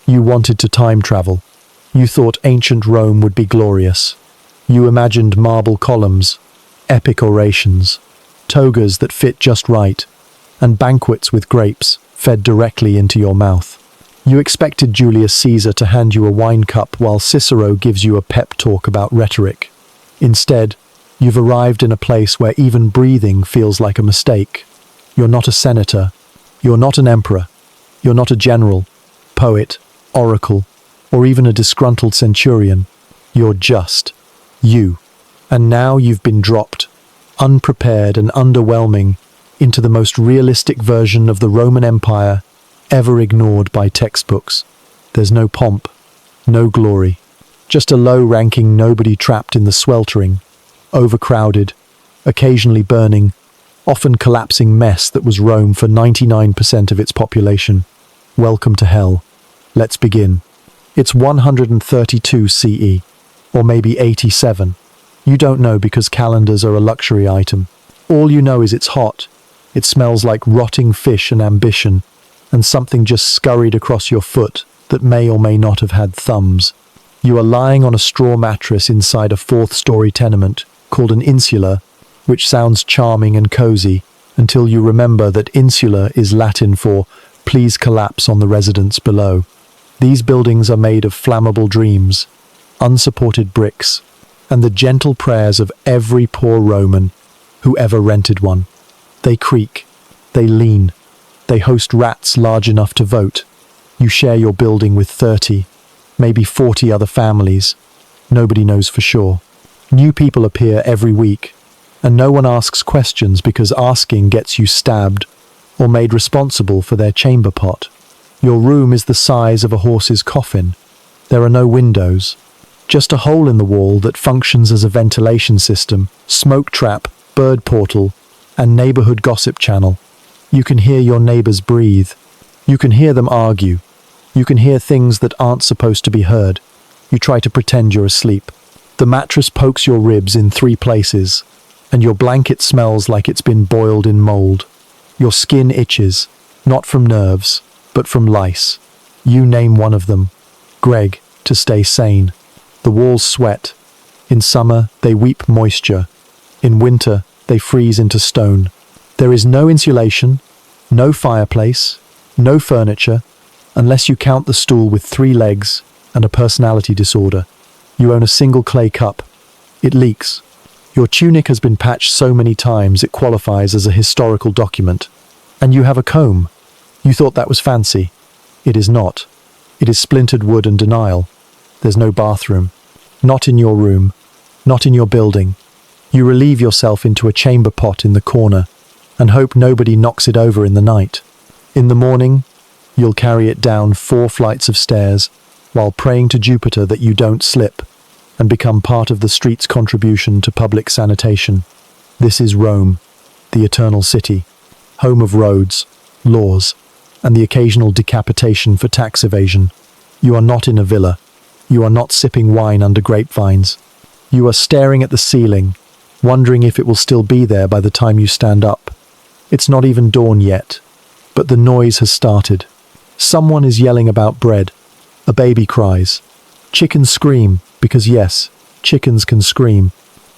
You wanted to time travel. You thought ancient Rome would be glorious. You imagined marble columns, epic orations, togas that fit just right, and banquets with grapes fed directly into your mouth. You expected Julius Caesar to hand you a wine cup while Cicero gives you a pep talk about rhetoric. Instead, you've arrived in a place where even breathing feels like a mistake. You're not a senator. You're not an emperor. You're not a general, poet, oracle, or even a disgruntled centurion. You're just you. And now you've been dropped, unprepared and underwhelming, into the most realistic version of the Roman Empire ever ignored by textbooks. There's no pomp, no glory, just a low-ranking nobody trapped in the sweltering, overcrowded, occasionally burning, often collapsing mess that was Rome for 99% of its population. Welcome to hell. Let's begin. It's 132 CE, or maybe 87. You don't know because calendars are a luxury item. All you know is it's hot. It smells like rotting fish and ambition, and something just scurried across your foot that may or may not have had thumbs. You are lying on a straw mattress inside a fourth-story tenement called an insula, which sounds charming and cozy, until you remember that insula is Latin for please collapse on the residents below. These buildings are made of flammable dreams, unsupported bricks, and the gentle prayers of every poor Roman who ever rented one. They creak, they lean, they host rats large enough to vote. You share your building with 30, maybe 40 other families. Nobody knows for sure. New people appear every week, and no one asks questions because asking gets you stabbed or made responsible for their chamber pot. Your room is the size of a horse's coffin. There are no windows, just a hole in the wall that functions as a ventilation system, smoke trap, bird portal, and neighborhood gossip channel. You can hear your neighbors breathe. You can hear them argue. You can hear things that aren't supposed to be heard. You try to pretend you're asleep. The mattress pokes your ribs in 3 places, and your blanket smells like it's been boiled in mold. Your skin itches, not from nerves, but from lice. You name one of them. Greg, to stay sane. The walls sweat. In summer, they weep moisture. In winter, they freeze into stone. There is no insulation, no fireplace, no furniture, unless you count the stool with 3 legs and a personality disorder. You own a single clay cup. It leaks. Your tunic has been patched so many times it qualifies as a historical document. And you have a comb. You thought that was fancy. It is not. It is splintered wood and denial. There's no bathroom. Not in your room. Not in your building. You relieve yourself into a chamber pot in the corner and hope nobody knocks it over in the night. In the morning, you'll carry it down 4 flights of stairs while praying to Jupiter that you don't slip and become part of the street's contribution to public sanitation. This is Rome, the eternal city, home of roads, laws, and the occasional decapitation for tax evasion. You are not in a villa. You are not sipping wine under grapevines. You are staring at the ceiling, wondering if it will still be there by the time you stand up. It's not even dawn yet, but the noise has started. Someone is yelling about bread. A baby cries. Chickens scream, because yes, chickens can scream.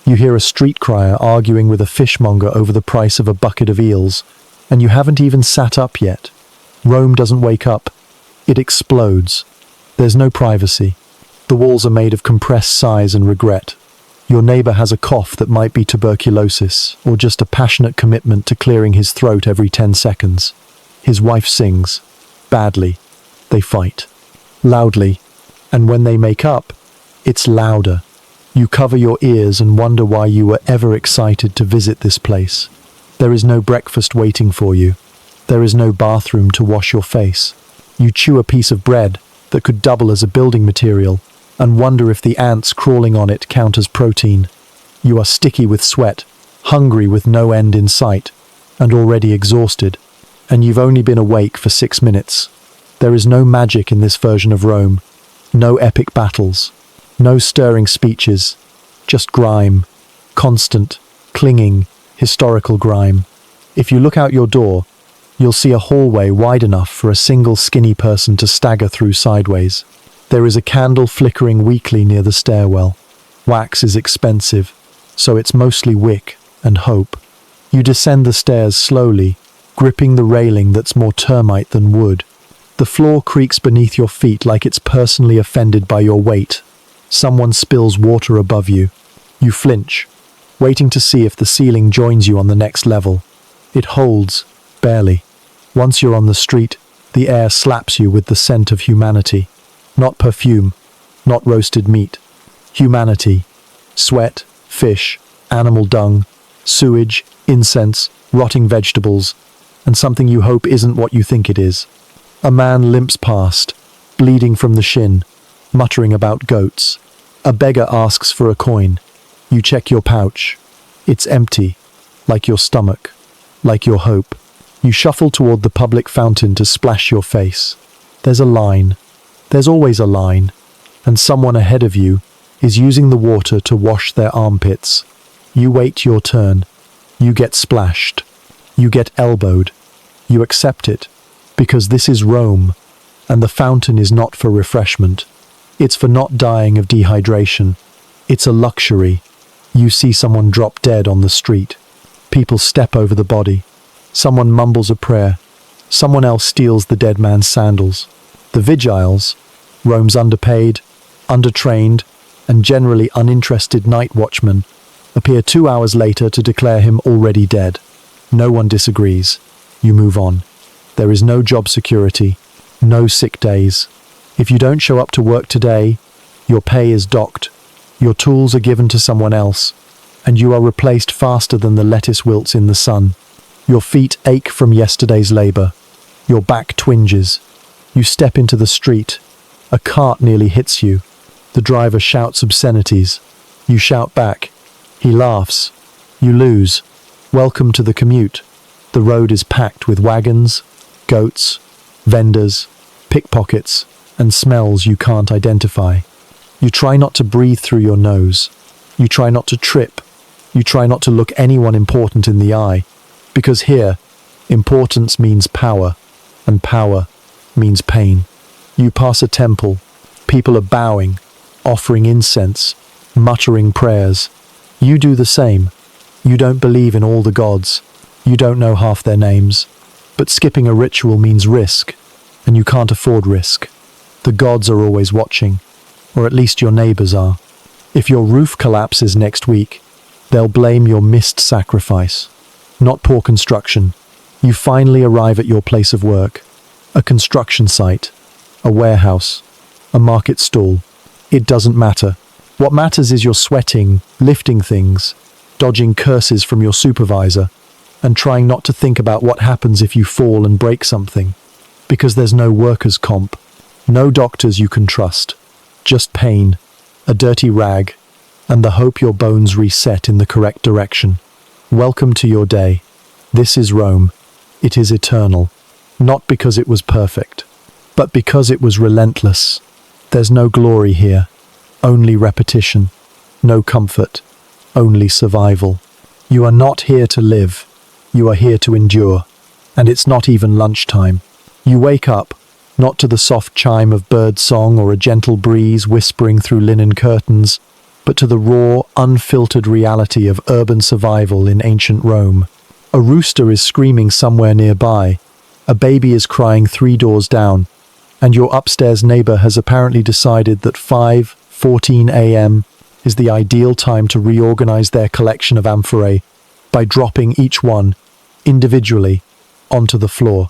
You hear a street crier arguing with a fishmonger over the price of a bucket of eels, and you haven't even sat up yet. Rome doesn't wake up. It explodes. There's no privacy. The walls are made of compressed sighs and regret. Your neighbor has a cough that might be tuberculosis, or just a passionate commitment to clearing his throat every 10 seconds. His wife sings. Badly. They fight. Loudly. And when they make up, it's louder. You cover your ears and wonder why you were ever excited to visit this place. There is no breakfast waiting for you. There is no bathroom to wash your face. You chew a piece of bread that could double as a building material and wonder if the ants crawling on it count as protein. You are sticky with sweat, hungry with no end in sight, and already exhausted. And you've only been awake for 6 minutes. There is no magic in this version of Rome. No epic battles. No stirring speeches. Just grime. Constant, clinging, historical grime. If you look out your door, You'll see a hallway wide enough for a single skinny person to stagger through sideways. There is a candle flickering weakly near the stairwell. Wax is expensive, so it's mostly wick and hope. You descend the stairs slowly, gripping the railing that's more termite than wood. The floor creaks beneath your feet like it's personally offended by your weight. Someone spills water above you. You flinch, waiting to see if the ceiling joins you on the next level. It holds, barely. Once you're on the street, the air slaps you with the scent of humanity. Not perfume, not roasted meat. Humanity. Sweat, fish, animal dung, sewage, incense, rotting vegetables, and something you hope isn't what you think it is. A man limps past, bleeding from the shin, muttering about goats. A beggar asks for a coin. You check your pouch. It's empty, like your stomach, like your hope. You shuffle toward the public fountain to splash your face. There's a line. There's always a line, and someone ahead of you is using the water to wash their armpits. You wait your turn. You get splashed. You get elbowed. You accept it, because this is Rome, and the fountain is not for refreshment. It's for not dying of dehydration. It's a luxury. You see someone drop dead on the street. People step over the body. Someone mumbles a prayer. Someone else steals the dead man's sandals. The vigiles, Rome's underpaid, undertrained, and generally uninterested night watchmen, appear 2 hours later to declare him already dead. No one disagrees. You move on. There is no job security, no sick days. If you don't show up to work today, your pay is docked, your tools are given to someone else, and you are replaced faster than the lettuce wilts in the sun. Your feet ache from yesterday's labor. Your back twinges. You step into the street. A cart nearly hits you. The driver shouts obscenities. You shout back. He laughs. You lose. Welcome to the commute. The road is packed with wagons, goats, vendors, pickpockets, and smells you can't identify. You try not to breathe through your nose. You try not to trip. You try not to look anyone important in the eye. Because here, importance means power, and power means pain. You pass a temple. People are bowing, offering incense, muttering prayers. You do the same. You don't believe in all the gods. You don't know half their names. But skipping a ritual means risk, and you can't afford risk. The gods are always watching, or at least your neighbors are. If your roof collapses next week, they'll blame your missed sacrifice. Not poor construction. You finally arrive at your place of work. A construction site, a warehouse, a market stall. It doesn't matter. What matters is you're sweating, lifting things, dodging curses from your supervisor, and trying not to think about what happens if you fall and break something. Because there's no workers' comp, no doctors you can trust, just pain, a dirty rag, and the hope your bones reset in the correct direction. Welcome to your day. This is Rome. It is eternal. Not because it was perfect, but because it was relentless. There's no glory here, only repetition. No comfort, only survival. You are not here to live. You are here to endure. And it's not even lunchtime. You wake up, not to the soft chime of bird song or a gentle breeze whispering through linen curtains, but to the raw, unfiltered reality of urban survival in ancient Rome. A rooster is screaming somewhere nearby, a baby is crying 3 doors down, and your upstairs neighbor has apparently decided that 5:14 a.m. is the ideal time to reorganize their collection of amphorae by dropping each one, individually, onto the floor.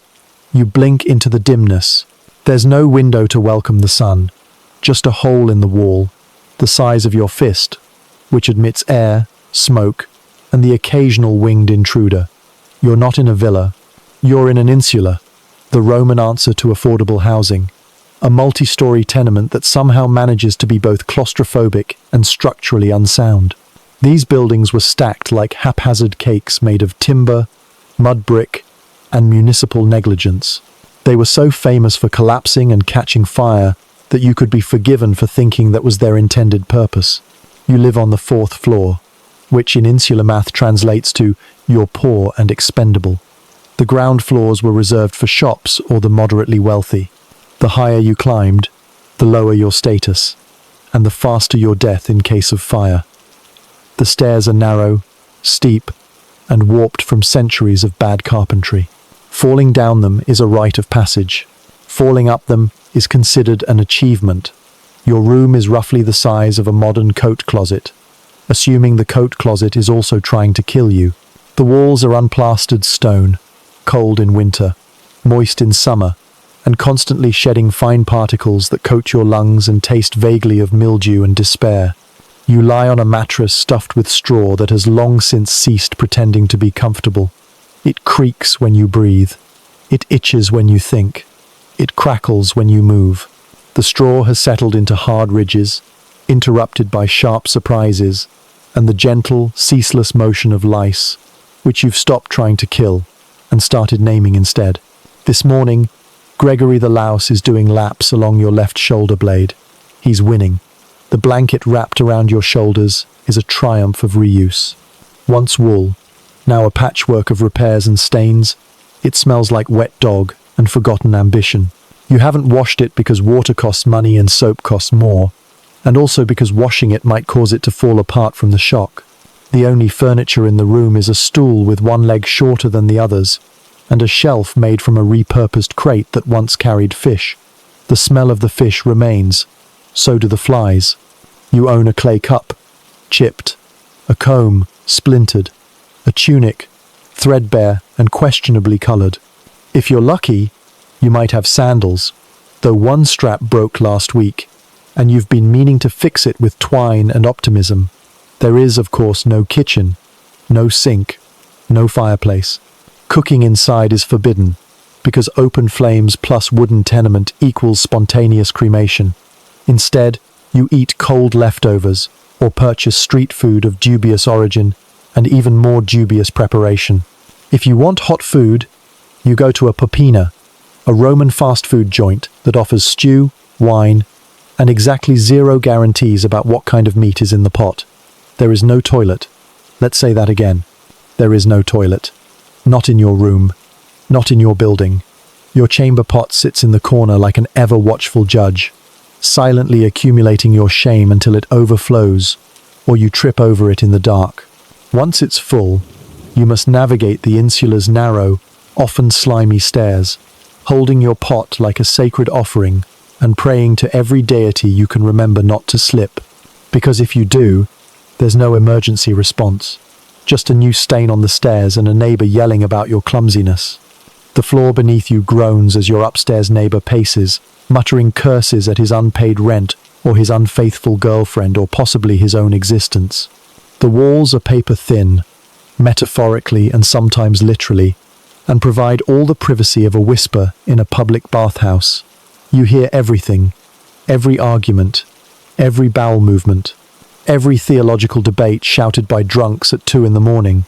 You blink into the dimness. There's no window to welcome the sun, just a hole in the wall, the size of your fist, which admits air, smoke, and the occasional winged intruder. You're not in a villa. You're in an insula, the Roman answer to affordable housing, a multi-story tenement that somehow manages to be both claustrophobic and structurally unsound. These buildings were stacked like haphazard cakes made of timber, mud brick, and municipal negligence. They were so famous for collapsing and catching fire that you could be forgiven for thinking that was their intended purpose. You live on the 4th floor, which in insular math translates to you're poor and expendable. The ground floors were reserved for shops or the moderately wealthy. The higher you climbed, the lower your status, and the faster your death in case of fire. The stairs are narrow, steep, and warped from centuries of bad carpentry. Falling down them is a rite of passage. Falling up them is considered an achievement. Your room is roughly the size of a modern coat closet, assuming the coat closet is also trying to kill you. The walls are unplastered stone, cold in winter, moist in summer, and constantly shedding fine particles that coat your lungs and taste vaguely of mildew and despair. You lie on a mattress stuffed with straw that has long since ceased pretending to be comfortable. It creaks when you breathe. It itches when you think. It crackles when you move. The straw has settled into hard ridges, interrupted by sharp surprises, and the gentle, ceaseless motion of lice, which you've stopped trying to kill and started naming instead. This morning, Gregory the louse is doing laps along your left shoulder blade. He's winning. The blanket wrapped around your shoulders is a triumph of reuse. Once wool, now a patchwork of repairs and stains, it smells like wet dog and forgotten ambition. You haven't washed it because water costs money and soap costs more, and also because washing it might cause it to fall apart from the shock. The only furniture in the room is a stool with one leg shorter than the others, and a shelf made from a repurposed crate that once carried fish. The smell of the fish remains. So do the flies. You own a clay cup, chipped, a comb, splintered, a tunic, threadbare and questionably coloured. If you're lucky, you might have sandals, though one strap broke last week, and you've been meaning to fix it with twine and optimism. There is, of course, no kitchen, no sink, no fireplace. Cooking inside is forbidden, because open flames plus wooden tenement equals spontaneous cremation. Instead, you eat cold leftovers, or purchase street food of dubious origin and even more dubious preparation. If you want hot food, you go to a Popina, a Roman fast food joint that offers stew, wine, and exactly zero guarantees about what kind of meat is in the pot. There is no toilet. Let's say that again. There is no toilet. Not in your room. Not in your building. Your chamber pot sits in the corner like an ever-watchful judge, silently accumulating your shame until it overflows, or you trip over it in the dark. Once it's full, you must navigate the insula's narrow, often slimy stairs, holding your pot like a sacred offering and praying to every deity you can remember not to slip. Because if you do, there's no emergency response. Just a new stain on the stairs and a neighbor yelling about your clumsiness. The floor beneath you groans as your upstairs neighbor paces, muttering curses at his unpaid rent or his unfaithful girlfriend or possibly his own existence. The walls are paper thin, metaphorically and sometimes literally, and provide all the privacy of a whisper in a public bathhouse. You hear everything, every argument, every bowel movement, every theological debate shouted by drunks at 2 a.m.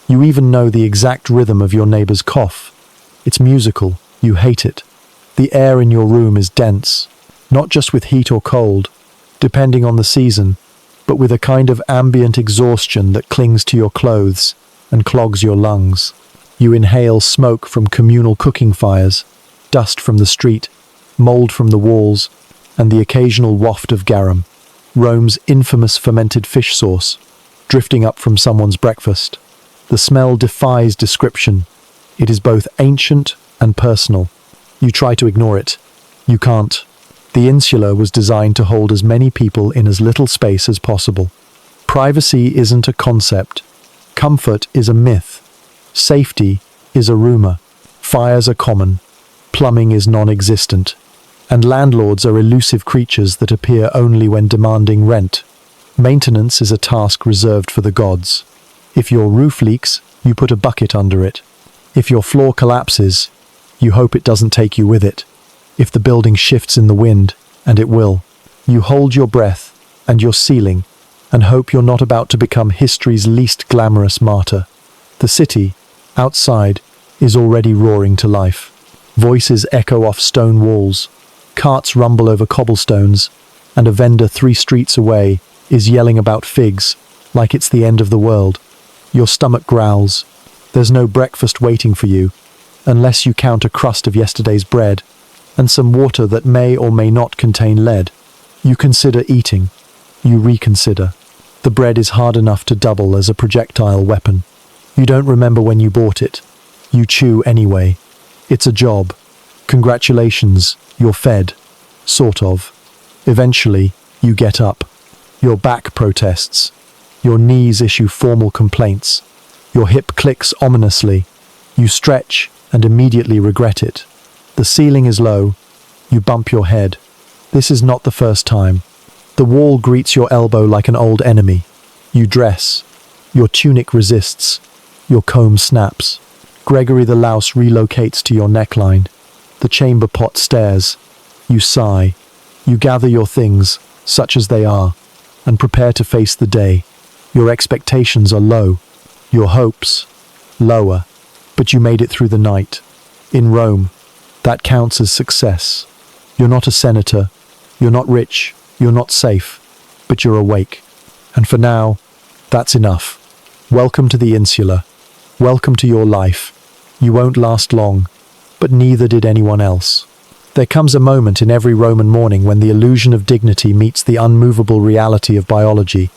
You even know the exact rhythm of your neighbor's cough. It's musical. You hate it. The air in your room is dense, not just with heat or cold, depending on the season, but with a kind of ambient exhaustion that clings to your clothes and clogs your lungs. You inhale smoke from communal cooking fires, dust from the street, mold from the walls, and the occasional waft of garum, Rome's infamous fermented fish sauce, drifting up from someone's breakfast. The smell defies description. It is both ancient and personal. You try to ignore it. You can't. The insula was designed to hold as many people in as little space as possible. Privacy isn't a concept. Comfort is a myth. Safety is a rumor. Fires are common. Plumbing is non-existent. And landlords are elusive creatures that appear only when demanding rent. Maintenance is a task reserved for the gods. If your roof leaks, you put a bucket under it. If your floor collapses, you hope it doesn't take you with it. If the building shifts in the wind, and it will, you hold your breath and your ceiling and hope you're not about to become history's least glamorous martyr. The city, outside, is already roaring to life. Voices echo off stone walls, carts rumble over cobblestones, and a vendor 3 streets away is yelling about figs like it's the end of the world. Your stomach growls. There's no breakfast waiting for you, unless you count a crust of yesterday's bread and some water that may or may not contain lead. You consider eating. You reconsider. The bread is hard enough to double as a projectile weapon. You don't remember when you bought it. You chew anyway. It's a job. Congratulations, you're fed. Sort of. Eventually, you get up. Your back protests. Your knees issue formal complaints. Your hip clicks ominously. You stretch and immediately regret it. The ceiling is low. You bump your head. This is not the first time. The wall greets your elbow like an old enemy. You dress. Your tunic resists. Your comb snaps. Gregory the louse relocates to your neckline. The chamber pot stares. You sigh. You gather your things, such as they are, and prepare to face the day. Your expectations are low. Your hopes, lower. But you made it through the night. In Rome, that counts as success. You're not a senator. You're not rich. You're not safe. But you're awake. And for now, that's enough. Welcome to the insula. Welcome to your life. You won't last long, but neither did anyone else. There comes a moment in every Roman morning when the illusion of dignity meets the unmovable reality of biology,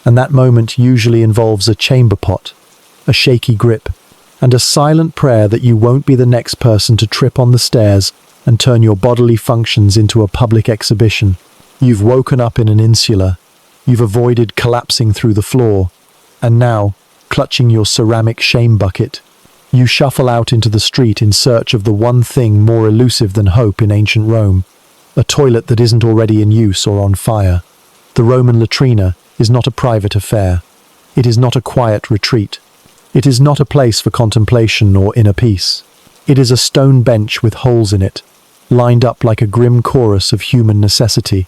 and that moment usually involves a chamber pot, a shaky grip, and a silent prayer that you won't be the next person to trip on the stairs and turn your bodily functions into a public exhibition. You've woken up in an insula. You've avoided collapsing through the floor, and now, clutching your ceramic shame bucket, you shuffle out into the street in search of the one thing more elusive than hope in ancient Rome, a toilet that isn't already in use or on fire. The Roman latrina is not a private affair. It is not a quiet retreat. It is not a place for contemplation or inner peace. It is a stone bench with holes in it, lined up like a grim chorus of human necessity,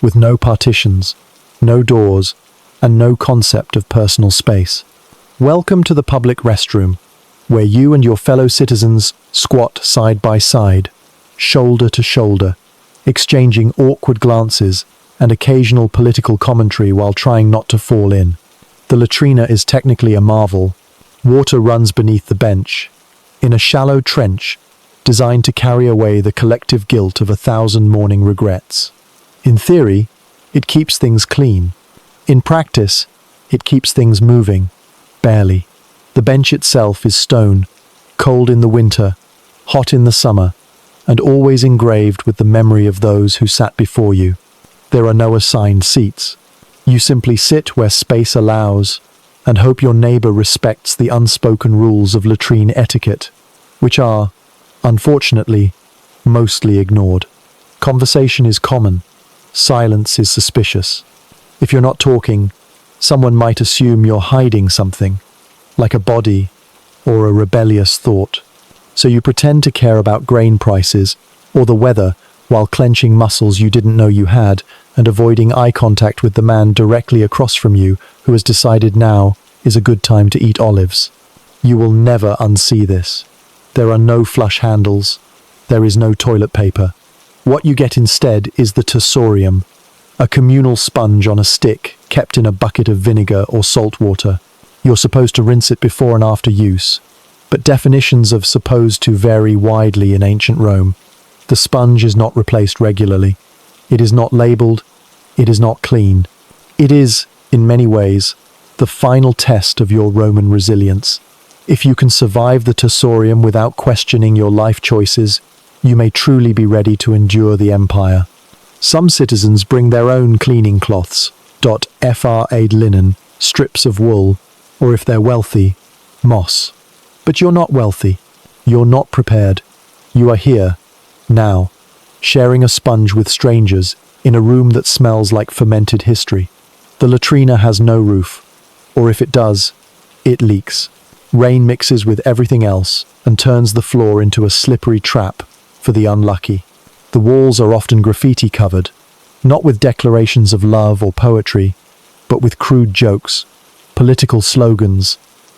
with no partitions, no doors, and no concept of personal space. Welcome to the public restroom, where you and your fellow citizens squat side by side, shoulder to shoulder, exchanging awkward glances and occasional political commentary while trying not to fall in. The latrina is technically a marvel. Water runs beneath the bench, in a shallow trench designed to carry away the collective guilt of 1,000 morning regrets. In theory, it keeps things clean. In practice, it keeps things moving, barely. The bench itself is stone, cold in the winter, hot in the summer, and always engraved with the memory of those who sat before you. There are no assigned seats. You simply sit where space allows and hope your neighbor respects the unspoken rules of latrine etiquette, which are, unfortunately, mostly ignored. Conversation is common. Silence is suspicious. If you're not talking, someone might assume you're hiding something, like a body or a rebellious thought. So you pretend to care about grain prices or the weather while clenching muscles you didn't know you had and avoiding eye contact with the man directly across from you who has decided now is a good time to eat olives. You will never unsee this. There are no flush handles. There is no toilet paper. What you get instead is the tursorium, a communal sponge on a stick kept in a bucket of vinegar or salt water. You're supposed to rinse it before and after use, but definitions of supposed to vary widely in ancient Rome. The sponge is not replaced regularly. It is not labeled. It is not cleaned. It is, in many ways, the final test of your Roman resilience. If you can survive the tursorium without questioning your life choices, you may truly be ready to endure the empire. Some citizens bring their own cleaning cloths, fr-aid linen, strips of wool, or if they're wealthy, moss. But you're not wealthy. You're not prepared. You are here, now, sharing a sponge with strangers in a room that smells like fermented history. The latrina has no roof, or if it does, it leaks. Rain mixes with everything else and turns the floor into a slippery trap for the unlucky. The walls are often graffiti covered, not with declarations of love or poetry, but with crude jokes, political slogans,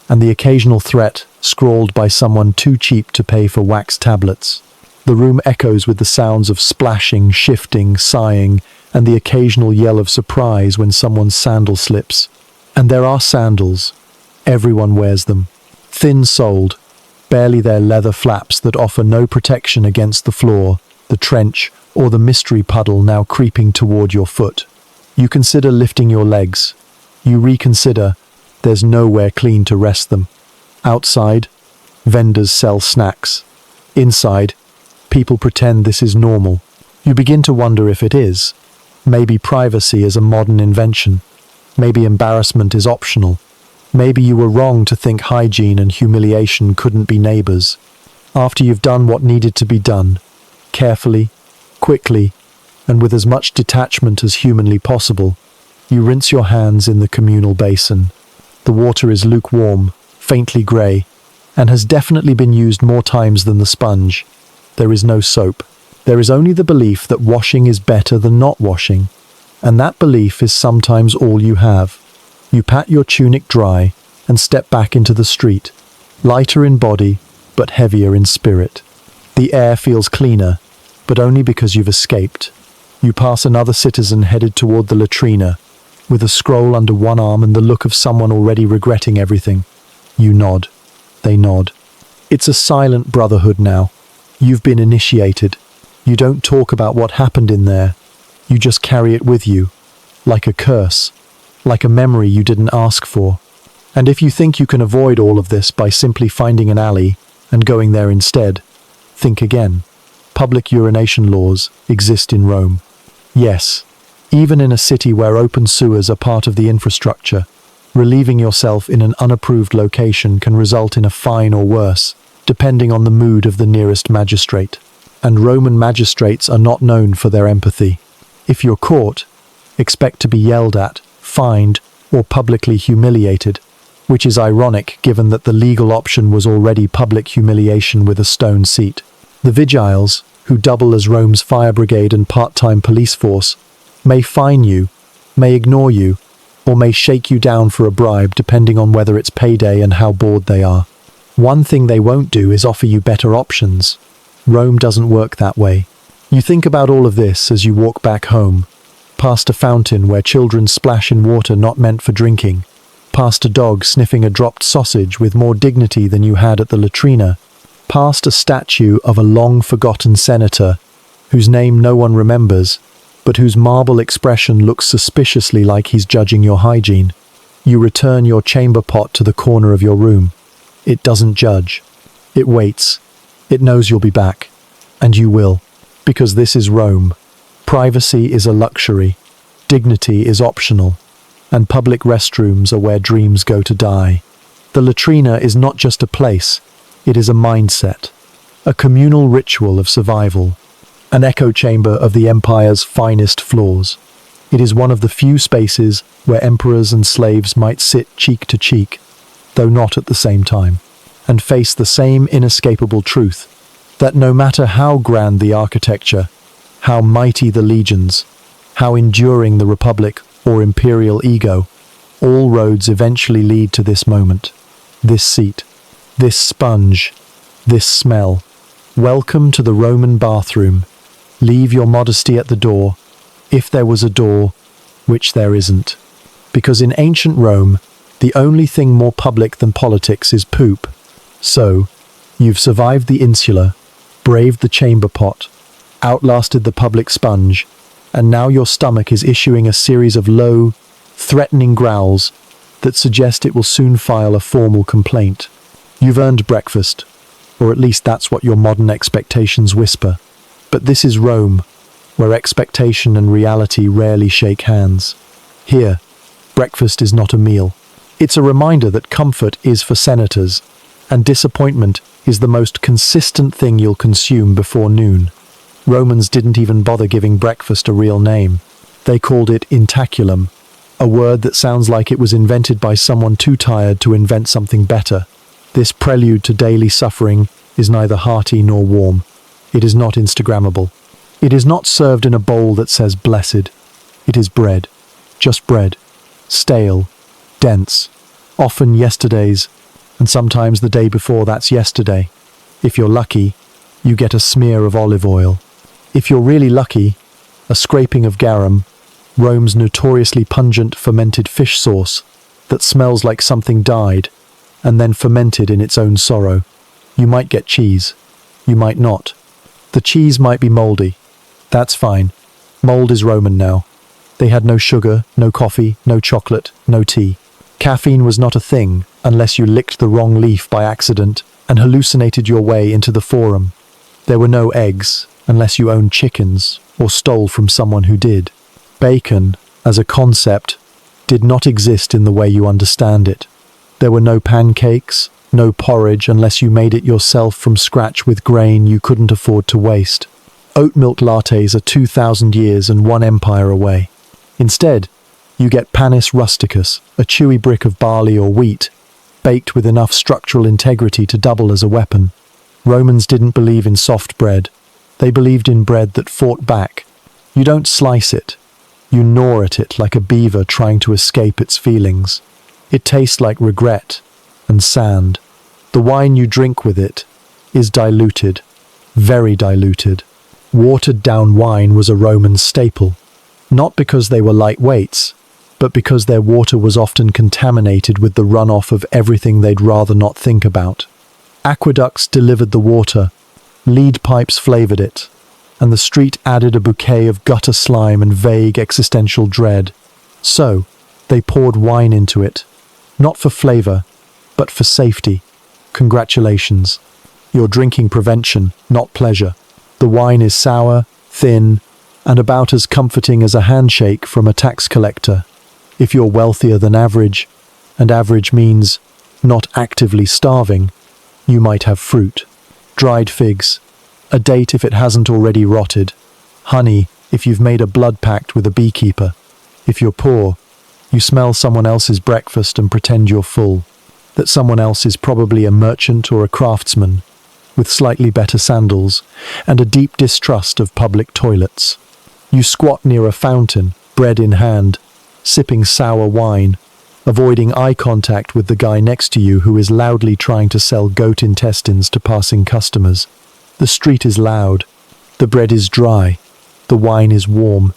and the occasional threat scrawled by someone too cheap to pay for wax tablets. The room echoes with the sounds of splashing, shifting, sighing, and the occasional yell of surprise when someone's sandal slips. And there are sandals. Everyone wears them. Thin-soled, barely their leather flaps that offer no protection against the floor, the trench, or the mystery puddle now creeping toward your foot. You consider lifting your legs. You reconsider. There's nowhere clean to rest them. Outside, vendors sell snacks. Inside, people pretend this is normal. You begin to wonder if it is. Maybe privacy is a modern invention. Maybe embarrassment is optional. Maybe you were wrong to think hygiene and humiliation couldn't be neighbors. After you've done what needed to be done, carefully, quickly, and with as much detachment as humanly possible, you rinse your hands in the communal basin. The water is lukewarm, faintly grey, and has definitely been used more times than the sponge. There is no soap. There is only the belief that washing is better than not washing, and that belief is sometimes all you have. You pat your tunic dry and step back into the street, lighter in body, but heavier in spirit. The air feels cleaner, but only because you've escaped. You pass another citizen headed toward the latrina, with a scroll under one arm and the look of someone already regretting everything. You nod. They nod. It's a silent brotherhood now. You've been initiated. You don't talk about what happened in there. You just carry it with you, like a curse, like a memory you didn't ask for. And if you think you can avoid all of this by simply finding an alley and going there instead, think again. Public urination laws exist in Rome. Yes, even in a city where open sewers are part of the infrastructure, relieving yourself in an unapproved location can result in a fine or worse, depending on the mood of the nearest magistrate. And Roman magistrates are not known for their empathy. If you're caught, expect to be yelled at, fined, or publicly humiliated, which is ironic given that the legal option was already public humiliation with a stone seat. The vigiles, who double as Rome's fire brigade and part-time police force, may fine you, may ignore you, or may shake you down for a bribe depending on whether it's payday and how bored they are. One thing they won't do is offer you better options. Rome doesn't work that way. You think about all of this as you walk back home, past a fountain where children splash in water not meant for drinking, past a dog sniffing a dropped sausage with more dignity than you had at the latrina, past a statue of a long-forgotten senator whose name no one remembers, but whose marble expression looks suspiciously like he's judging your hygiene. You return your chamber pot to the corner of your room. It doesn't judge. It waits. It knows you'll be back. And you will. Because this is Rome. Privacy is a luxury. Dignity is optional. And public restrooms are where dreams go to die. The latrina is not just a place. It is a mindset. A communal ritual of survival. An echo chamber of the empire's finest floors. It is one of the few spaces where emperors and slaves might sit cheek to cheek, though not at the same time, and face the same inescapable truth, that no matter how grand the architecture, how mighty the legions, how enduring the republic or imperial ego, all roads eventually lead to this moment, this seat, this sponge, this smell. Welcome to the Roman bathroom. Leave your modesty at the door, if there was a door, which there isn't. Because in ancient Rome, the only thing more public than politics is poop. So, you've survived the insula, braved the chamber pot, outlasted the public sponge, and now your stomach is issuing a series of low, threatening growls that suggest it will soon file a formal complaint. You've earned breakfast, or at least that's what your modern expectations whisper. But this is Rome, where expectation and reality rarely shake hands. Here, breakfast is not a meal. It's a reminder that comfort is for senators, and disappointment is the most consistent thing you'll consume before noon. Romans didn't even bother giving breakfast a real name. They called it intaculum, a word that sounds like it was invented by someone too tired to invent something better. This prelude to daily suffering is neither hearty nor warm. It is not Instagrammable. It is not served in a bowl that says blessed. It is bread. Just bread. Stale. Dense. Often yesterday's, and sometimes the day before that's yesterday. If you're lucky, you get a smear of olive oil. If you're really lucky, a scraping of garum, Rome's notoriously pungent fermented fish sauce that smells like something died and then fermented in its own sorrow. You might get cheese. You might not. The cheese might be moldy. That's fine. Mold is Roman now. They had no sugar, no coffee, no chocolate, no tea. Caffeine was not a thing unless you licked the wrong leaf by accident and hallucinated your way into the forum. There were no eggs unless you owned chickens or stole from someone who did. Bacon, as a concept, did not exist in the way you understand it. There were no pancakes, no porridge unless you made it yourself from scratch with grain you couldn't afford to waste. Oat milk lattes are 2,000 years and one empire away. Instead, you get panis rusticus, a chewy brick of barley or wheat, baked with enough structural integrity to double as a weapon. Romans didn't believe in soft bread. They believed in bread that fought back. You don't slice it. You gnaw at it like a beaver trying to escape its feelings. It tastes like regret and sand. The wine you drink with it is diluted, very diluted. Watered-down wine was a Roman staple, not because they were lightweights, but because their water was often contaminated with the runoff of everything they'd rather not think about. Aqueducts delivered the water, lead pipes flavored it, and the street added a bouquet of gutter slime and vague existential dread. So, they poured wine into it, not for flavor, but for safety. Congratulations. You're drinking prevention, not pleasure. The wine is sour, thin, and about as comforting as a handshake from a tax collector. If you're wealthier than average, and average means not actively starving, you might have fruit, dried figs, a date if it hasn't already rotted, honey if you've made a blood pact with a beekeeper. If you're poor, you smell someone else's breakfast and pretend you're full, that someone else is probably a merchant or a craftsman, with slightly better sandals and a deep distrust of public toilets. You squat near a fountain, bread in hand, sipping sour wine, avoiding eye contact with the guy next to you who is loudly trying to sell goat intestines to passing customers. The street is loud, the bread is dry, the wine is warm,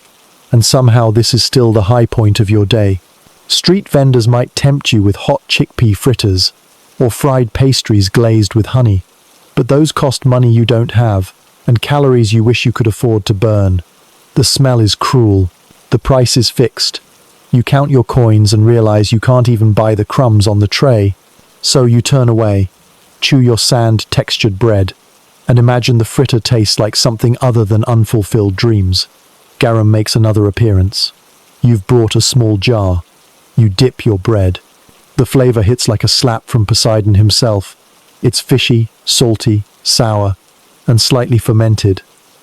and somehow this is still the high point of your day. Street vendors might tempt you with hot chickpea fritters or fried pastries glazed with honey, but those cost money you don't have and calories you wish you could afford to burn. The smell is cruel, the price is fixed. You count your coins and realize you can't even buy the crumbs on the tray, so you turn away, chew your sand-textured bread, and imagine the fritter tastes like something other than unfulfilled dreams. Garum makes another appearance. You've brought a small jar. You dip your bread. The flavor hits like a slap from Poseidon himself. It's fishy, salty, sour, and slightly fermented,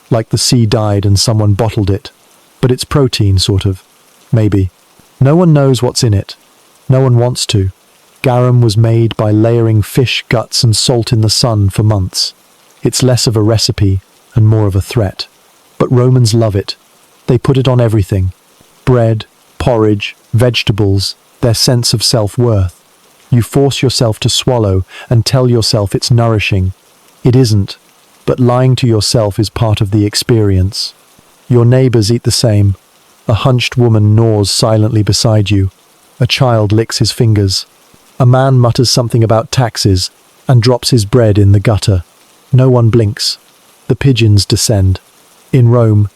like the sea died and someone bottled it. But it's protein, sort of. Maybe. No one knows what's in it. No one wants to. Garum was made by layering fish guts and salt in the sun for months. It's less of a recipe and more of a threat. But Romans love it. They put it on everything. Bread, porridge, vegetables, their sense of self-worth. You force yourself to swallow and tell yourself it's nourishing. It isn't, but lying to yourself is part of the experience. Your neighbors eat the same. A hunched woman gnaws silently beside you. A child licks his fingers. A man mutters something about taxes and drops his bread in the gutter. No one blinks. The pigeons descend. In Rome,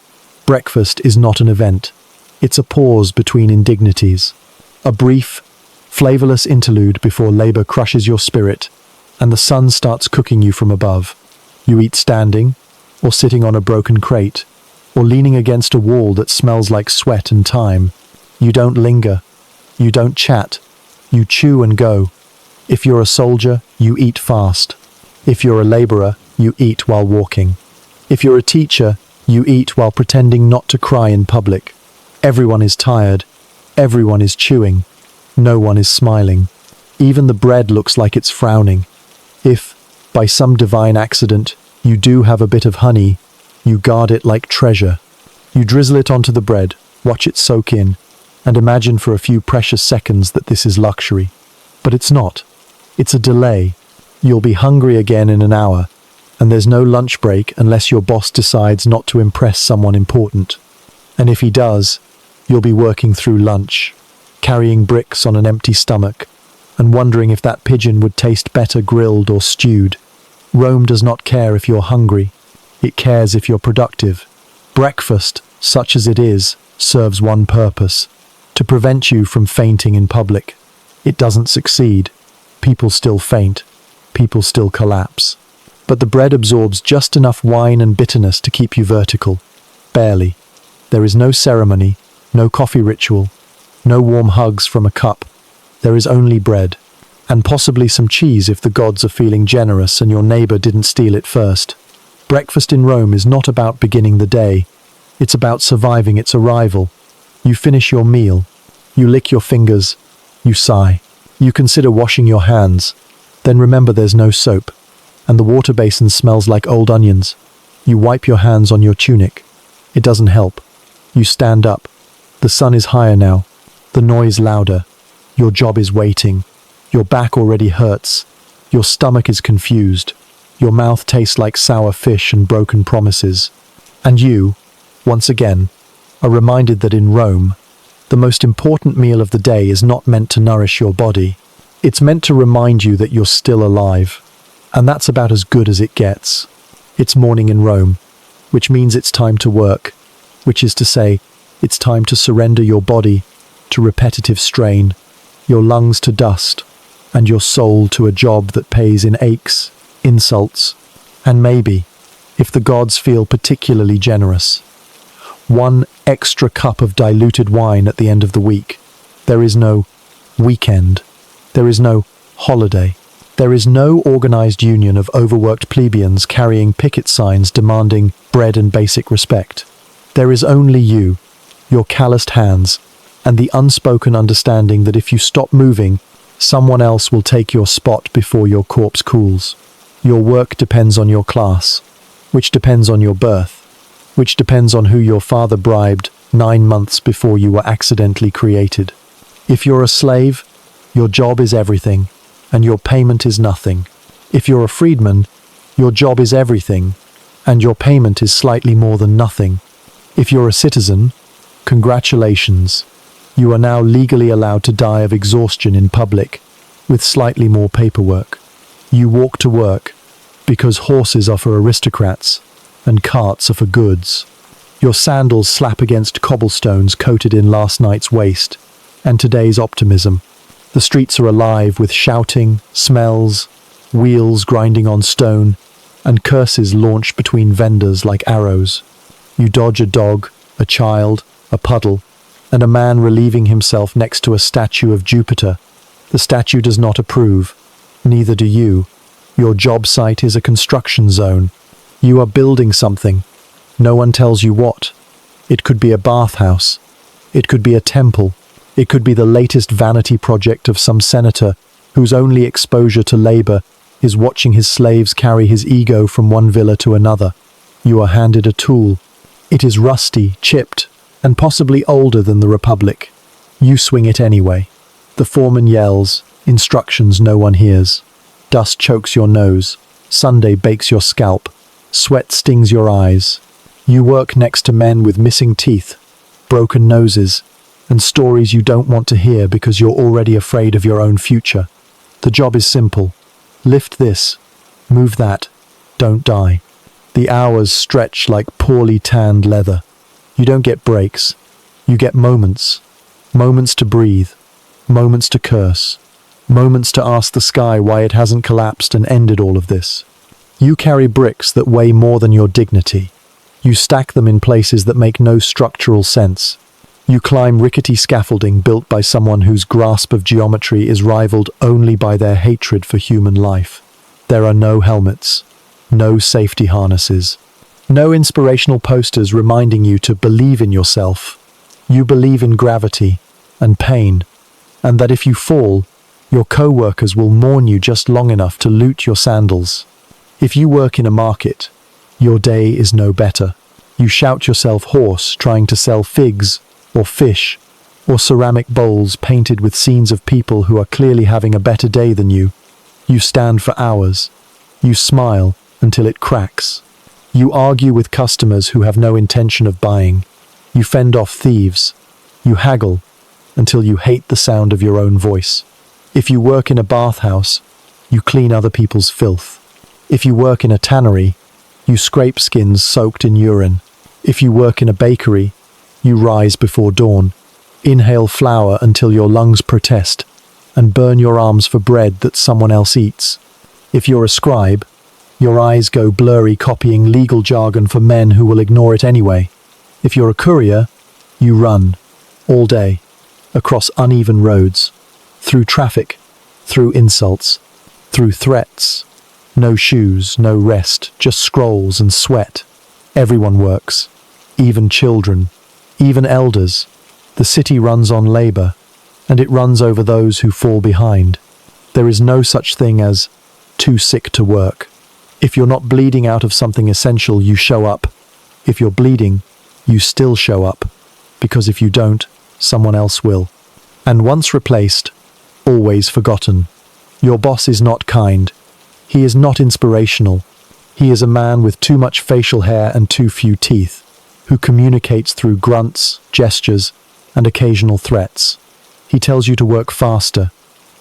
breakfast is not an event. It's a pause between indignities. A brief, flavorless interlude before labor crushes your spirit and the sun starts cooking you from above. You eat standing, or sitting on a broken crate, or leaning against a wall that smells like sweat and time. You don't linger. You don't chat. You chew and go. If you're a soldier, you eat fast. If you're a laborer, you eat while walking. If you're a teacher, you eat while pretending not to cry in public. Everyone is tired. Everyone is chewing. No one is smiling. Even the bread looks like it's frowning. If, by some divine accident, you do have a bit of honey, you guard it like treasure. You drizzle it onto the bread, watch it soak in, and imagine for a few precious seconds that this is luxury. But it's not. It's a delay. You'll be hungry again in an hour, and there's no lunch break unless your boss decides not to impress someone important. And if he does, you'll be working through lunch, carrying bricks on an empty stomach, and wondering if that pigeon would taste better grilled or stewed. Rome does not care if you're hungry. It cares if you're productive. Breakfast, such as it is, serves one purpose: to prevent you from fainting in public. It doesn't succeed. People still faint. People still collapse. But the bread absorbs just enough wine and bitterness to keep you vertical. Barely. There is no ceremony, no coffee ritual, no warm hugs from a cup. There is only bread. And possibly some cheese if the gods are feeling generous and your neighbor didn't steal it first. Breakfast in Rome is not about beginning the day. It's about surviving its arrival. You finish your meal. You lick your fingers. You sigh. You consider washing your hands. Then remember there's no soap. And the water basin smells like old onions. You wipe your hands on your tunic. It doesn't help. You stand up. The sun is higher now. The noise louder. Your job is waiting. Your back already hurts. Your stomach is confused. Your mouth tastes like sour fish and broken promises. And you, once again, are reminded that in Rome, the most important meal of the day is not meant to nourish your body. It's meant to remind you that you're still alive. And that's about as good as it gets. It's morning in Rome, which means it's time to work, which is to say, it's time to surrender your body to repetitive strain, your lungs to dust, and your soul to a job that pays in aches, insults, and maybe, if the gods feel particularly generous, one extra cup of diluted wine at the end of the week. There is no weekend. There is no holiday. There is no organized union of overworked plebeians carrying picket signs demanding bread and basic respect. There is only you, your calloused hands, and the unspoken understanding that if you stop moving, someone else will take your spot before your corpse cools. Your work depends on your class, which depends on your birth, which depends on who your father bribed 9 months before you were accidentally created. If you're a slave, your job is everything, and your payment is nothing. If you're a freedman, your job is everything, and your payment is slightly more than nothing. If you're a citizen, congratulations. You are now legally allowed to die of exhaustion in public, with slightly more paperwork. You walk to work, because horses are for aristocrats, and carts are for goods. Your sandals slap against cobblestones coated in last night's waste, and today's optimism. The streets are alive with shouting, smells, wheels grinding on stone, and curses launched between vendors like arrows. You dodge a dog, a child, a puddle, and a man relieving himself next to a statue of Jupiter. The statue does not approve. Neither do you. Your job site is a construction zone. You are building something. No one tells you what. It could be a bathhouse. It could be a temple. It could be the latest vanity project of some senator whose only exposure to labor is watching his slaves carry his ego from one villa to another. You are handed a tool. It is rusty, chipped, and possibly older than the Republic. You swing it anyway. The foreman yells, instructions no one hears. Dust chokes your nose. Sunday bakes your scalp. Sweat stings your eyes. You work next to men with missing teeth, broken noses, and stories you don't want to hear because you're already afraid of your own future. The job is simple. Lift this, move that, don't die. The hours stretch like poorly tanned leather. You don't get breaks. You get moments. Moments to breathe. Moments to curse. Moments to ask the sky why it hasn't collapsed and ended all of this. You carry bricks that weigh more than your dignity. You stack them in places that make no structural sense. You climb rickety scaffolding built by someone whose grasp of geometry is rivaled only by their hatred for human life. There are no helmets, no safety harnesses, no inspirational posters reminding you to believe in yourself. You believe in gravity and pain, and that if you fall, your co-workers will mourn you just long enough to loot your sandals. If you work in a market, your day is no better. You shout yourself hoarse trying to sell figs or fish or ceramic bowls painted with scenes of people who are clearly having a better day than you. You stand for hours. You smile until it cracks. You argue with customers who have no intention of buying. You fend off thieves. You haggle until you hate the sound of your own voice. If you work in a bathhouse, you clean other people's filth. If you work in a tannery, you scrape skins soaked in urine. If you work in a bakery, you rise before dawn, inhale flour until your lungs protest, and burn your arms for bread that someone else eats. If you're a scribe, your eyes go blurry copying legal jargon for men who will ignore it anyway. If you're a courier, you run, all day, across uneven roads, through traffic, through insults, through threats. No shoes, no rest, just scrolls and sweat. Everyone works, even children, even elders. The city runs on labor, and it runs over those who fall behind. There is no such thing as too sick to work. If you're not bleeding out of something essential, you show up. If you're bleeding, you still show up, because if you don't, someone else will. And once replaced, always forgotten. Your boss is not kind. He is not inspirational. He is a man with too much facial hair and too few teeth, who communicates through grunts, gestures, and occasional threats. He tells you to work faster.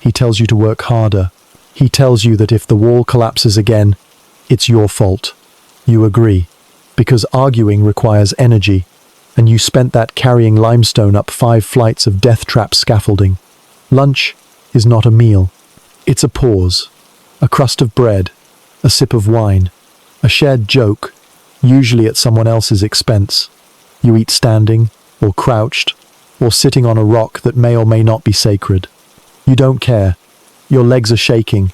He tells you to work harder. He tells you that if the wall collapses again, it's your fault. You agree, because arguing requires energy, and you spent that carrying limestone up 5 flights of death trap scaffolding. Lunch is not a meal. It's a pause, a crust of bread, a sip of wine, a shared joke, usually at someone else's expense. You eat standing, or crouched, or sitting on a rock that may or may not be sacred. You don't care. Your legs are shaking.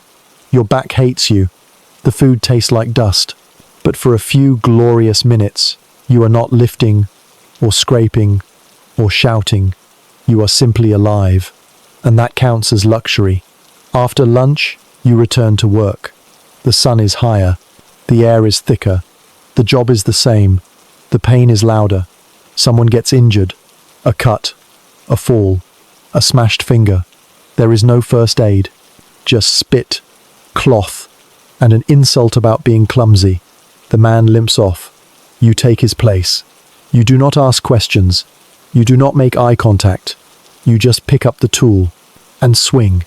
Your back hates you. The food tastes like dust. But for a few glorious minutes, you are not lifting, or scraping, or shouting. You are simply alive. And that counts as luxury. After lunch, you return to work. The sun is higher. The air is thicker. The job is the same. The pain is louder. Someone gets injured. A cut. A fall. A smashed finger. There is no first aid. Just spit, cloth, and an insult about being clumsy. The man limps off. You take his place. You do not ask questions. You do not make eye contact. You just pick up the tool and swing,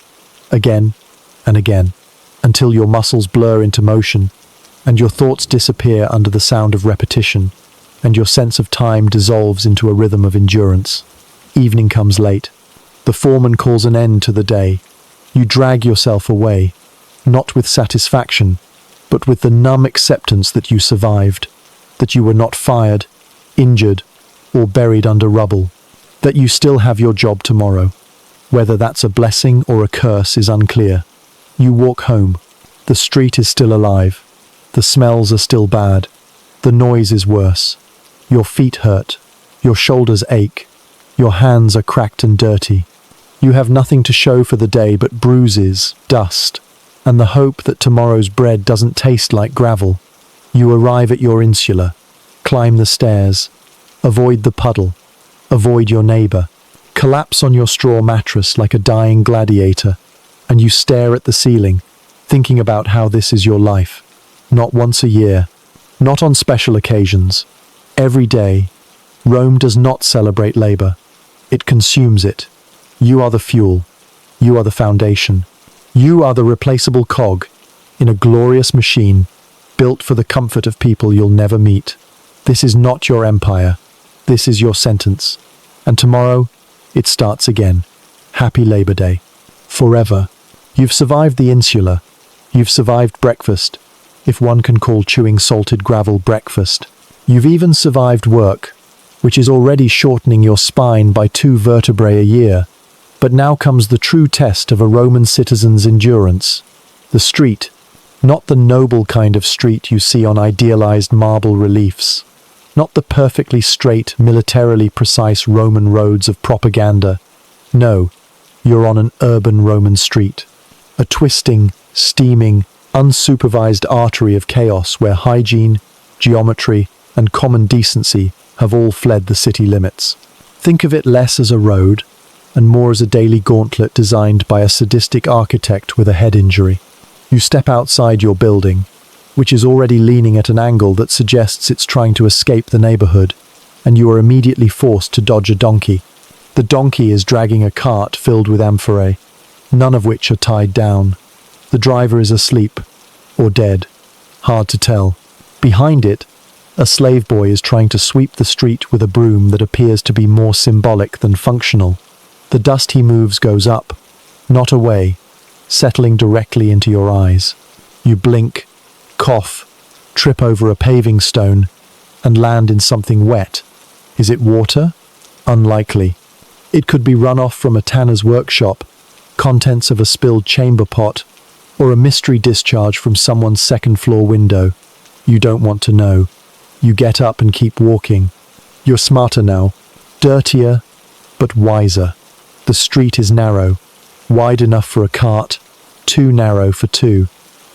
again and again, until your muscles blur into motion, and your thoughts disappear under the sound of repetition, and your sense of time dissolves into a rhythm of endurance. Evening comes late. The foreman calls an end to the day. You drag yourself away, not with satisfaction, but with the numb acceptance that you survived, that you were not fired, injured, or buried under rubble, that you still have your job tomorrow. Whether that's a blessing or a curse is unclear. You walk home. The street is still alive. The smells are still bad. The noise is worse. Your feet hurt. Your shoulders ache. Your hands are cracked and dirty. You have nothing to show for the day but bruises, dust, and the hope that tomorrow's bread doesn't taste like gravel. You arrive at your insula, climb the stairs, avoid the puddle, avoid your neighbor, collapse on your straw mattress like a dying gladiator, and you stare at the ceiling, thinking about how this is your life. Not once a year, not on special occasions. Every day, Rome does not celebrate labor. It consumes it. You are the fuel. You are the foundation. You are the replaceable cog in a glorious machine built for the comfort of people you'll never meet. This is not your empire. This is your sentence. And tomorrow, it starts again. Happy Labor Day. Forever. You've survived the insula. You've survived breakfast, if one can call chewing salted gravel breakfast. You've even survived work, which is already shortening your spine by 2 vertebrae a year. But now comes the true test of a Roman citizen's endurance. The street, not the noble kind of street you see on idealized marble reliefs, not the perfectly straight, militarily precise Roman roads of propaganda. No, you're on an urban Roman street, a twisting, steaming, unsupervised artery of chaos where hygiene, geometry, and common decency have all fled the city limits. Think of it less as a road, and more as a daily gauntlet designed by a sadistic architect with a head injury. You step outside your building, which is already leaning at an angle that suggests it's trying to escape the neighborhood, and you are immediately forced to dodge a donkey. The donkey is dragging a cart filled with amphorae, none of which are tied down. The driver is asleep, or dead, Hard to tell. Behind it, a slave boy is trying to sweep the street with a broom that appears to be more symbolic than functional. The dust he moves goes up, not away, settling directly into your eyes. You blink, cough, trip over a paving stone, and land in something wet. Is it water? Unlikely. It could be runoff from a tanner's workshop, contents of a spilled chamber pot, or a mystery discharge from someone's second-floor window. You don't want to know. You get up and keep walking. You're smarter now, dirtier, but wiser. The street is narrow, wide enough for a cart, too narrow for two.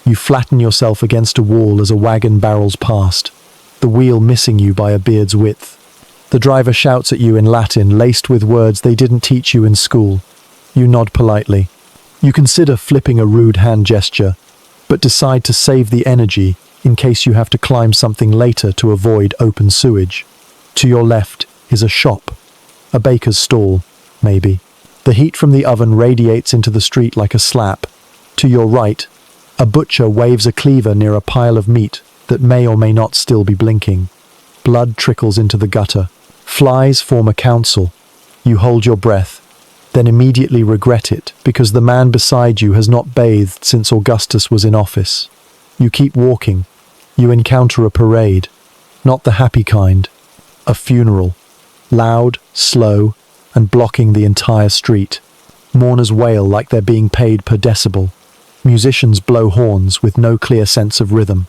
You flatten yourself against a wall as a wagon barrels past, the wheel missing you by a beard's width. The driver shouts at you in Latin, laced with words they didn't teach you in school. You nod politely. You consider flipping a rude hand gesture, but decide to save the energy in case you have to climb something later to avoid open sewage. To your left is a shop, a baker's stall, maybe. The heat from the oven radiates into the street like a slap. To your right, a butcher waves a cleaver near a pile of meat that may or may not still be blinking. Blood trickles into the gutter. Flies form a council. You hold your breath, then immediately regret it because the man beside you has not bathed since Augustus was in office. You keep walking. You encounter a parade, not the happy kind, a funeral, loud, slow, and blocking the entire street. Mourners wail like they're being paid per decibel. Musicians blow horns with no clear sense of rhythm.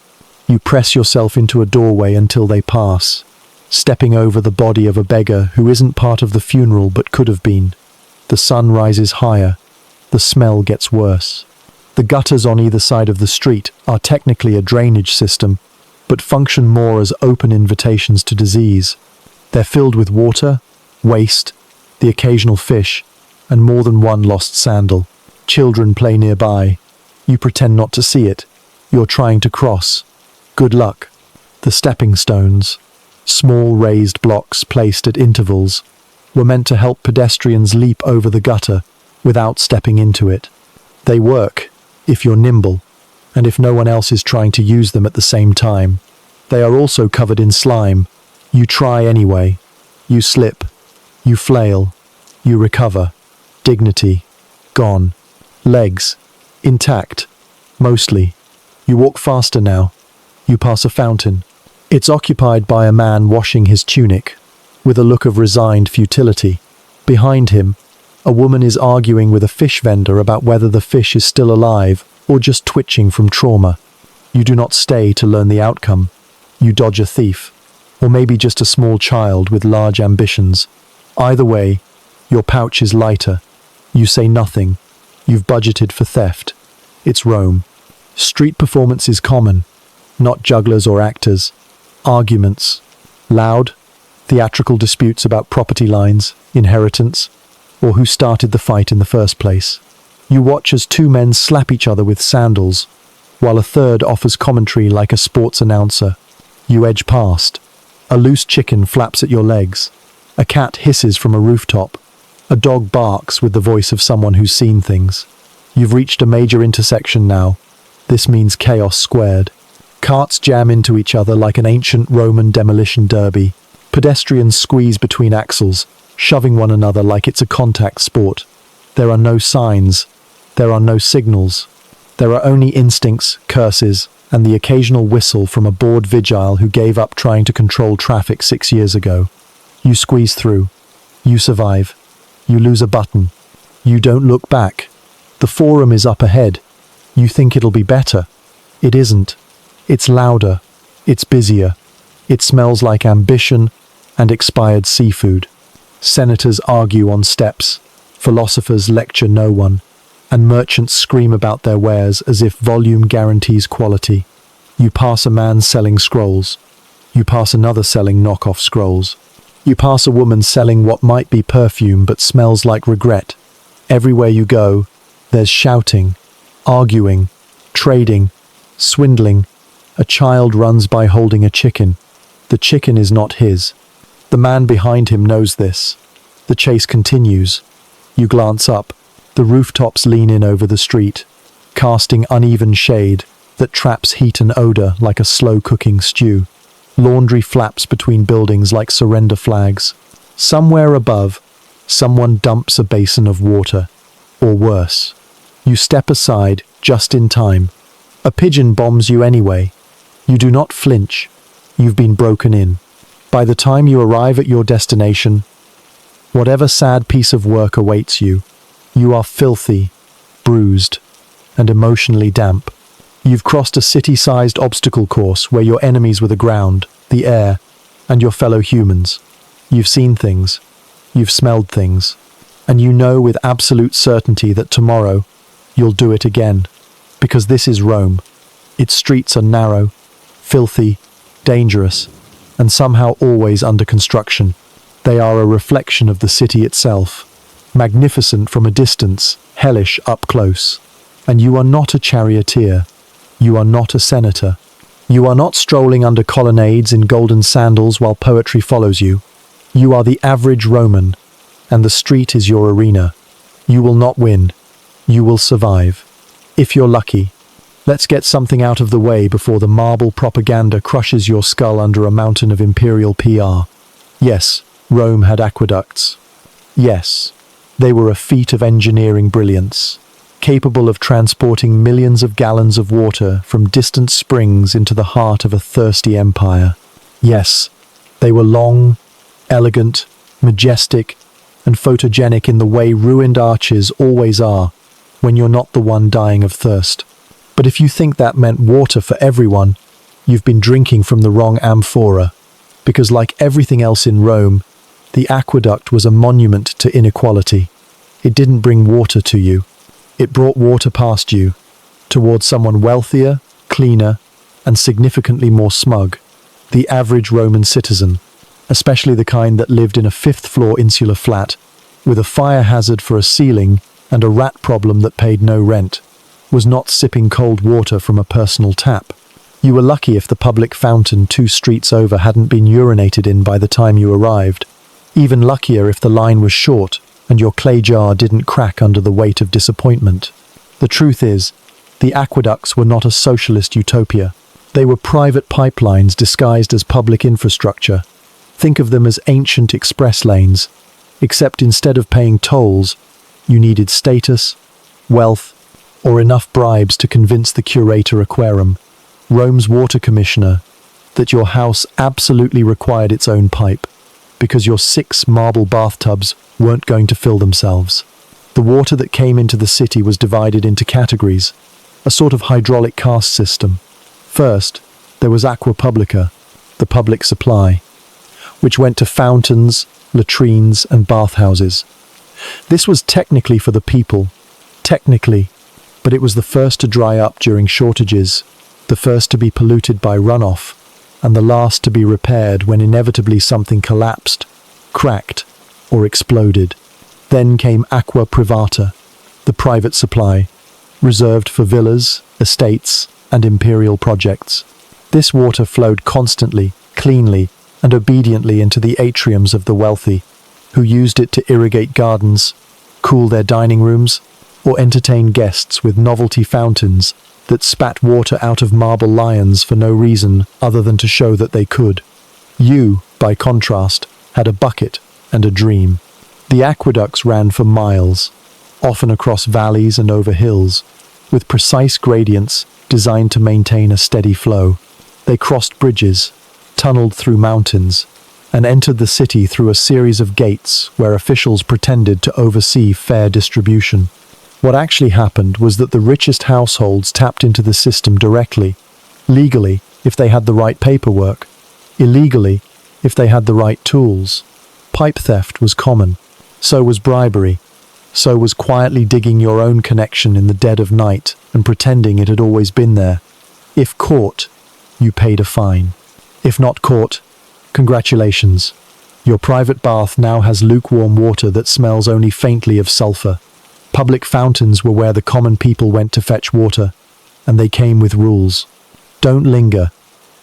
You press yourself into a doorway until they pass, stepping over the body of a beggar who isn't part of the funeral but could have been. The sun rises higher. The smell gets worse. The gutters on either side of the street are technically a drainage system, but function more as open invitations to disease. They're filled with water, waste, the occasional fish, and more than one lost sandal. Children play nearby. You pretend not to see it. You're trying to cross. Good luck. The stepping stones, small raised blocks placed at intervals, were meant to help pedestrians leap over the gutter without stepping into it. They work, if you're nimble, and if no one else is trying to use them at the same time. They are also covered in slime. You try anyway. You slip. You flail. You recover. Dignity. Gone. Legs. Intact. Mostly. You walk faster now. You pass a fountain. It's occupied by a man washing his tunic, with a look of resigned futility. Behind him, a woman is arguing with a fish vendor about whether the fish is still alive or just twitching from trauma. You do not stay to learn the outcome. You dodge a thief, or maybe just a small child with large ambitions. Either way, your pouch is lighter. You say nothing. You've budgeted for theft. It's Rome. Street performance is common, not jugglers or actors. Arguments. Loud, theatrical disputes about property lines, inheritance, or who started the fight in the first place. You watch as two men slap each other with sandals, while a third offers commentary like a sports announcer. You edge past. A loose chicken flaps at your legs. A cat hisses from a rooftop. A dog barks with the voice of someone who's seen things. You've reached a major intersection now. This means chaos squared. Carts jam into each other like an ancient Roman demolition derby. Pedestrians squeeze between axles, shoving one another like it's a contact sport. There are no signs. There are no signals. There are only instincts, curses, and the occasional whistle from a bored vigil who gave up trying to control traffic 6 years ago. You squeeze through. You survive. You lose a button. You don't look back. The forum is up ahead. You think it'll be better. It isn't. It's louder. It's busier. It smells like ambition and expired seafood. Senators argue on steps. Philosophers lecture no one. And merchants scream about their wares as if volume guarantees quality. You pass a man selling scrolls. You pass another selling knockoff scrolls. You pass a woman selling what might be perfume but smells like regret. Everywhere you go, there's shouting, arguing, trading, swindling. A child runs by holding a chicken. The chicken is not his. The man behind him knows this. The chase continues. You glance up. The rooftops lean in over the street, casting uneven shade that traps heat and odor like a slow-cooking stew. Laundry flaps between buildings like surrender flags. Somewhere above, someone dumps a basin of water. Or worse, you step aside just in time. A pigeon bombs you anyway. You do not flinch. You've been broken in. By the time you arrive at your destination, whatever sad piece of work awaits you, you are filthy, bruised, and emotionally damp. You've crossed a city-sized obstacle course where your enemies were the ground, the air, and your fellow humans. You've seen things. You've smelled things. And you know with absolute certainty that tomorrow you'll do it again. Because this is Rome. Its streets are narrow, filthy, dangerous, and somehow always under construction. They are a reflection of the city itself. Magnificent from a distance, hellish up close. And you are not a charioteer. You are not a senator. You are not strolling under colonnades in golden sandals while poetry follows you. You are the average Roman, and the street is your arena. You will not win. You will survive. If you're lucky. Let's get something out of the way before the marble propaganda crushes your skull under a mountain of imperial PR. Yes, Rome had aqueducts. Yes, they were a feat of engineering brilliance, capable of transporting millions of gallons of water from distant springs into the heart of a thirsty empire. Yes, they were long, elegant, majestic, and photogenic in the way ruined arches always are when you're not the one dying of thirst. But if you think that meant water for everyone, you've been drinking from the wrong amphora, because like everything else in Rome, the aqueduct was a monument to inequality. It didn't bring water to you. It brought water past you, towards someone wealthier, cleaner, and significantly more smug, the average Roman citizen, especially the kind that lived in a fifth-floor insular flat, with a fire hazard for a ceiling and a rat problem that paid no rent, was not sipping cold water from a personal tap. You were lucky if the public fountain 2 streets over hadn't been urinated in by the time you arrived. Even luckier if the line was short and your clay jar didn't crack under the weight of disappointment. The truth is, the aqueducts were not a socialist utopia. They were private pipelines disguised as public infrastructure. Think of them as ancient express lanes, except instead of paying tolls, you needed status, wealth, or enough bribes to convince the curator aquarum, Rome's water commissioner, that your house absolutely required its own pipe, because your 6 marble bathtubs weren't going to fill themselves. The water that came into the city was divided into categories, a sort of hydraulic caste system. First, there was aqua publica, the public supply, which went to fountains, latrines, and bathhouses. This was technically for the people, but it was the first to dry up during shortages, the first to be polluted by runoff, and the last to be repaired when inevitably something collapsed, cracked, or exploded. Then came aqua privata, the private supply, reserved for villas, estates, and imperial projects. This water flowed constantly, cleanly, and obediently into the atriums of the wealthy, who used it to irrigate gardens, cool their dining rooms, or entertain guests with novelty fountains that spat water out of marble lions for no reason other than to show that they could. You, by contrast, had a bucket and a dream. The aqueducts ran for miles, often across valleys and over hills, with precise gradients designed to maintain a steady flow. They crossed bridges, tunneled through mountains, and entered the city through a series of gates where officials pretended to oversee fair distribution. What actually happened was that the richest households tapped into the system directly, legally if they had the right paperwork, illegally if they had the right tools. Pipe theft was common. So was bribery. So was quietly digging your own connection in the dead of night and pretending it had always been there. If caught, you paid a fine. If not caught, congratulations. Your private bath now has lukewarm water that smells only faintly of sulfur. Public fountains were where the common people went to fetch water, and they came with rules. Don't linger.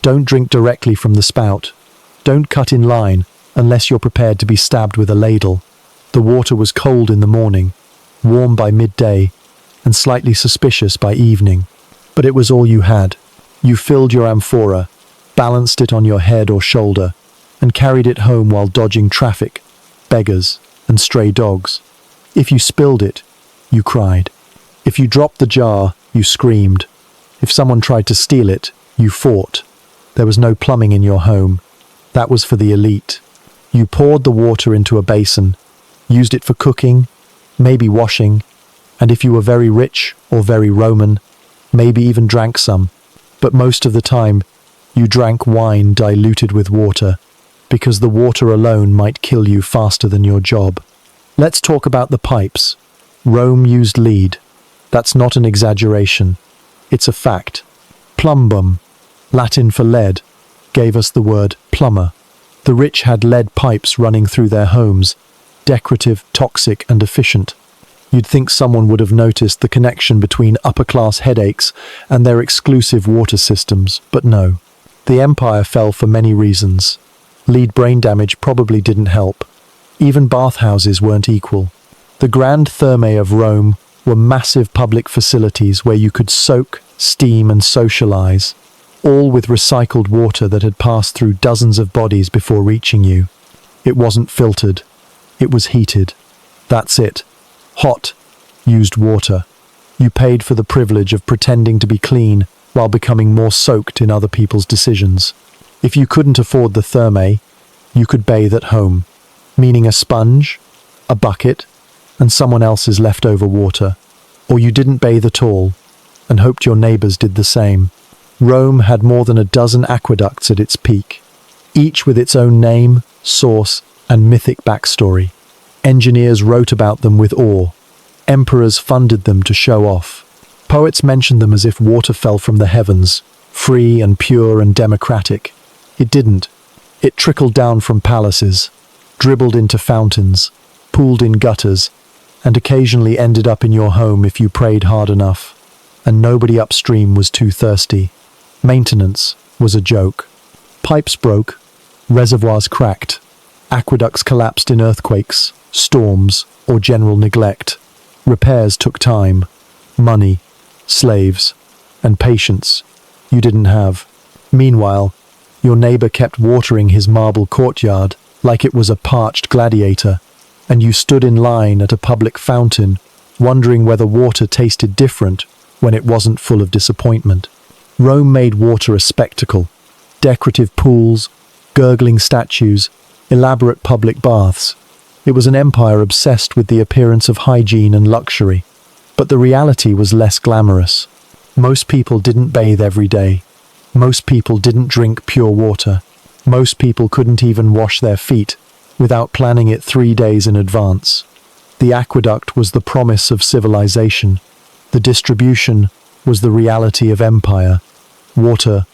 Don't drink directly from the spout. Don't cut in line unless you're prepared to be stabbed with a ladle. The water was cold in the morning, warm by midday, and slightly suspicious by evening. But it was all you had. You filled your amphora, balanced it on your head or shoulder, and carried it home while dodging traffic, beggars, and stray dogs. If you spilled it, you cried. If you dropped the jar, you screamed. If someone tried to steal it, you fought. There was no plumbing in your home. That was for the elite. You poured the water into a basin, used it for cooking, maybe washing, and if you were very rich or very Roman, maybe even drank some. But most of the time, you drank wine diluted with water, because the water alone might kill you faster than your job. Let's talk about the pipes. Rome used lead. That's not an exaggeration. It's a fact. Plumbum, Latin for lead, gave us the word plumber. The rich had lead pipes running through their homes, decorative, toxic, and efficient. You'd think someone would have noticed the connection between upper-class headaches and their exclusive water systems, but no. The empire fell for many reasons. Lead brain damage probably didn't help. Even bathhouses weren't equal. The Grand Thermae of Rome were massive public facilities where you could soak, steam, and socialize, all with recycled water that had passed through dozens of bodies before reaching you. It wasn't filtered. It was heated. That's it. Hot, used water. You paid for the privilege of pretending to be clean while becoming more soaked in other people's decisions. If you couldn't afford the thermae, you could bathe at home, meaning a sponge, a bucket, and someone else's leftover water. Or you didn't bathe at all and hoped your neighbors did the same. Rome had more than a dozen aqueducts at its peak, each with its own name, source, and mythic backstory. Engineers wrote about them with awe. Emperors funded them to show off. Poets mentioned them as if water fell from the heavens, free and pure and democratic. It didn't. It trickled down from palaces, dribbled into fountains, pooled in gutters, and occasionally ended up in your home if you prayed hard enough. And nobody upstream was too thirsty. Maintenance was a joke. Pipes broke, reservoirs cracked, aqueducts collapsed in earthquakes, storms, or general neglect. Repairs took time, money, slaves, and patience you didn't have. Meanwhile, your neighbor kept watering his marble courtyard like it was a parched gladiator, and you stood in line at a public fountain, wondering whether water tasted different when it wasn't full of disappointment. Rome made water a spectacle. Decorative pools, gurgling statues, elaborate public baths. It was an empire obsessed with the appearance of hygiene and luxury. But the reality was less glamorous. Most people didn't bathe every day. Most people didn't drink pure water. Most people couldn't even wash their feet without planning it 3 days in advance. The aqueduct was the promise of civilization. The distribution was the reality of empire. Water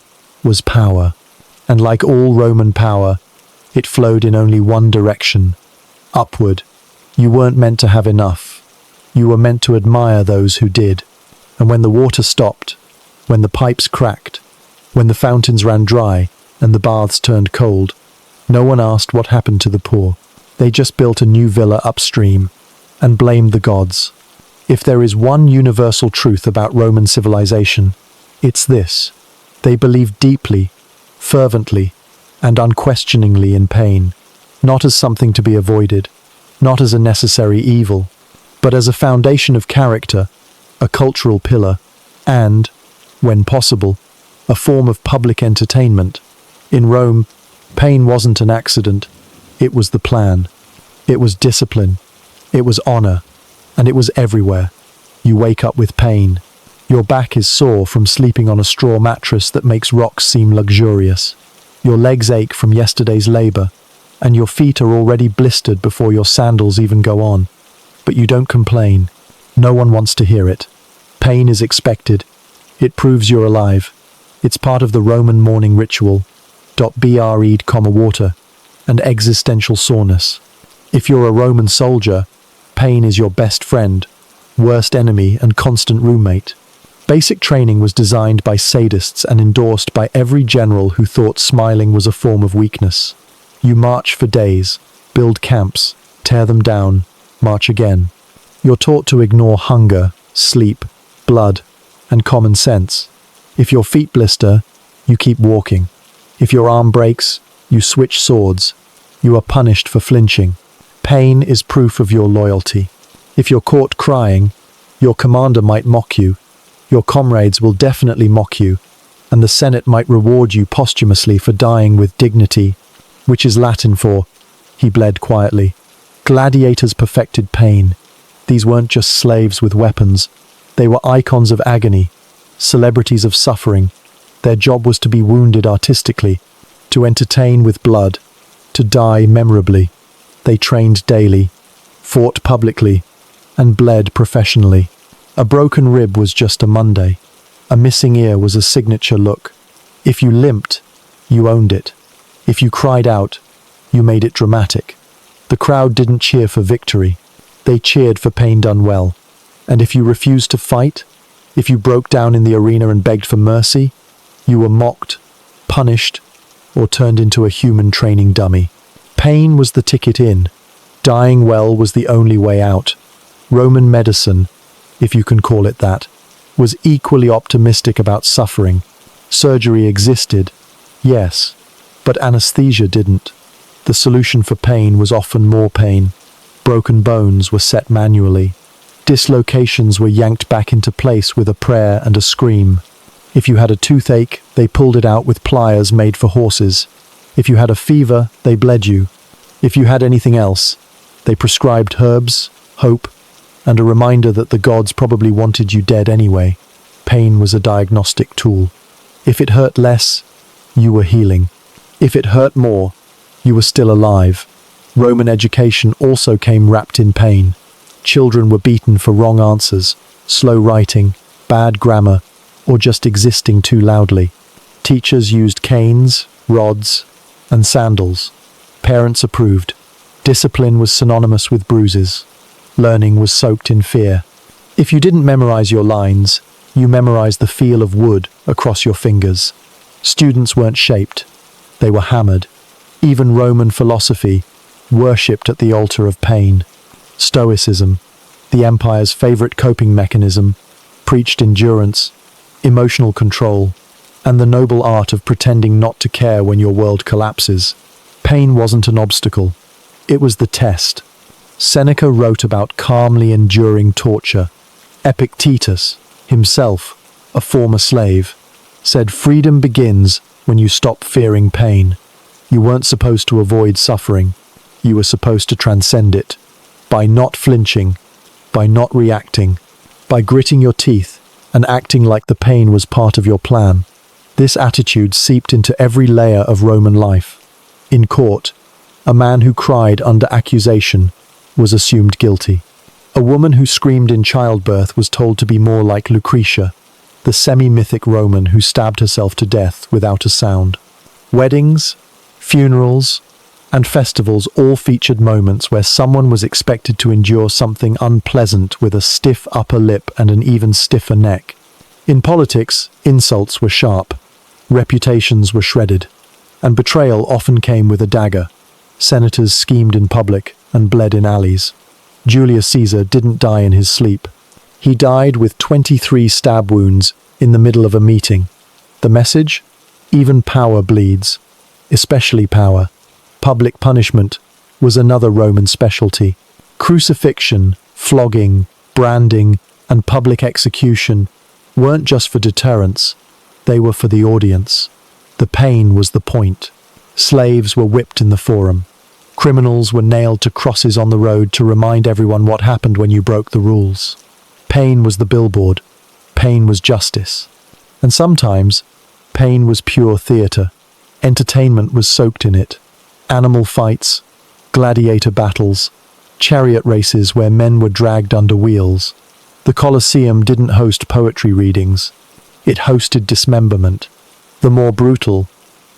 was power. And like all Roman power, it flowed in only one direction, upward. You weren't meant to have enough. You were meant to admire those who did. And when the water stopped, when the pipes cracked, when the fountains ran dry and the baths turned cold, no one asked what happened to the poor. They just built a new villa upstream and blamed the gods. If there is one universal truth about Roman civilization, it's this. They believed deeply, fervently, and unquestioningly in pain, not as something to be avoided, not as a necessary evil, but as a foundation of character, a cultural pillar, and, when possible, a form of public entertainment. In Rome, pain wasn't an accident, it was the plan. It was discipline, it was honor, and it was everywhere. You wake up with pain. Your back is sore from sleeping on a straw mattress that makes rocks seem luxurious. Your legs ache from yesterday's labor, and your feet are already blistered before your sandals even go on. But you don't complain. No one wants to hear it. Pain is expected. It proves you're alive. It's part of the Roman morning ritual. Breed, water, and existential soreness. If you're a Roman soldier, pain is your best friend, worst enemy, and constant roommate. Basic training was designed by sadists and endorsed by every general who thought smiling was a form of weakness. You march for days, build camps, tear them down, march again. You're taught to ignore hunger, sleep, blood, and common sense. If your feet blister, you keep walking. If your arm breaks, you switch swords. You are punished for flinching. Pain is proof of your loyalty. If you're caught crying, your commander might mock you. Your comrades will definitely mock you, and the Senate might reward you posthumously for dying with dignity, which is Latin for, he bled quietly. Gladiators perfected pain. These weren't just slaves with weapons. They were icons of agony, celebrities of suffering. Their job was to be wounded artistically, to entertain with blood, to die memorably. They trained daily, fought publicly, and bled professionally. A broken rib was just a Monday. A missing ear was a signature look. If you limped, you owned it. If you cried out, you made it dramatic. The crowd didn't cheer for victory. They cheered for pain done well. And if you refused to fight, if you broke down in the arena and begged for mercy, you were mocked, punished, or turned into a human training dummy. Pain was the ticket in. Dying well was the only way out. Roman medicine, if you can call it that, was equally optimistic about suffering. Surgery existed, yes, but anesthesia didn't. The solution for pain was often more pain. Broken bones were set manually. Dislocations were yanked back into place with a prayer and a scream. If you had a toothache, they pulled it out with pliers made for horses. If you had a fever, they bled you. If you had anything else, they prescribed herbs, hope, and a reminder that the gods probably wanted you dead anyway. Pain was a diagnostic tool. If it hurt less, you were healing. If it hurt more, you were still alive. Roman education also came wrapped in pain. Children were beaten for wrong answers, slow writing, bad grammar, or just existing too loudly. Teachers used canes, rods, and sandals. Parents approved. Discipline was synonymous with bruises. Learning was soaked in fear. If you didn't memorize your lines, you memorized the feel of wood across your fingers. Students weren't shaped. They were hammered. Even Roman philosophy worshipped at the altar of pain. Stoicism, the empire's favorite coping mechanism, preached endurance, emotional control, and the noble art of pretending not to care when your world collapses. Pain wasn't an obstacle. It was the test. Seneca wrote about calmly enduring torture. Epictetus, himself, a former slave, said freedom begins when you stop fearing pain. You weren't supposed to avoid suffering. You were supposed to transcend it. By not flinching, by not reacting, by gritting your teeth and acting like the pain was part of your plan. This attitude seeped into every layer of Roman life. In court, a man who cried under accusation was assumed guilty. A woman who screamed in childbirth was told to be more like Lucretia, the semi-mythic Roman who stabbed herself to death without a sound. Weddings, funerals, and festivals all featured moments where someone was expected to endure something unpleasant with a stiff upper lip and an even stiffer neck. In politics, insults were sharp, reputations were shredded, and betrayal often came with a dagger. Senators schemed in public and bled in alleys. Julius Caesar didn't die in his sleep. He died with 23 stab wounds in the middle of a meeting. The message? Even power bleeds, especially power. Public punishment was another Roman specialty. Crucifixion, flogging, branding, and public execution weren't just for deterrence, they were for the audience. The pain was the point. Slaves were whipped in the forum. Criminals were nailed to crosses on the road to remind everyone what happened when you broke the rules. Pain was the billboard. Pain was justice. And sometimes, pain was pure theater. Entertainment was soaked in it. Animal fights, gladiator battles, chariot races where men were dragged under wheels. The Colosseum didn't host poetry readings. It hosted dismemberment. The more brutal,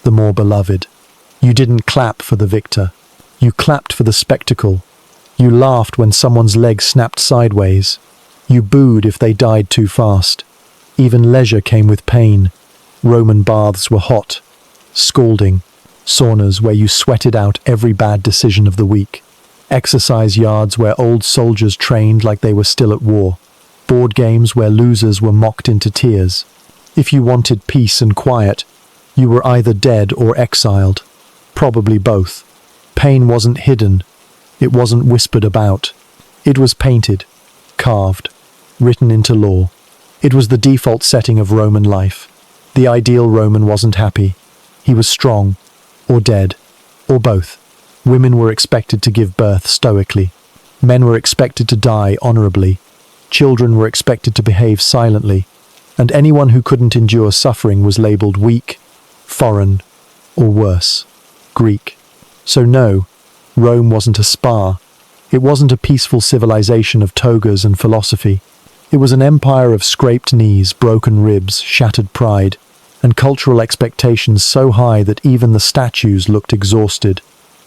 the more beloved. You didn't clap for the victor. You clapped for the spectacle. You laughed when someone's leg snapped sideways. You booed if they died too fast. Even leisure came with pain. Roman baths were hot, scalding. Saunas where you sweated out every bad decision of the week. Exercise yards where old soldiers trained like they were still at war. board games where losers were mocked into tears. If you wanted peace and quiet, you were either dead or exiled. Probably both. Pain wasn't hidden. It wasn't whispered about. It was painted, carved, written into law. It was the default setting of Roman life. The ideal Roman wasn't happy. He was strong, or dead, or both. Women were expected to give birth stoically. Men were expected to die honorably. Children were expected to behave silently. And anyone who couldn't endure suffering was labeled weak, foreign, or worse, Greek. So no, Rome wasn't a spa. It wasn't a peaceful civilization of togas and philosophy. It was an empire of scraped knees, broken ribs, shattered pride, and cultural expectations so high that even the statues looked exhausted.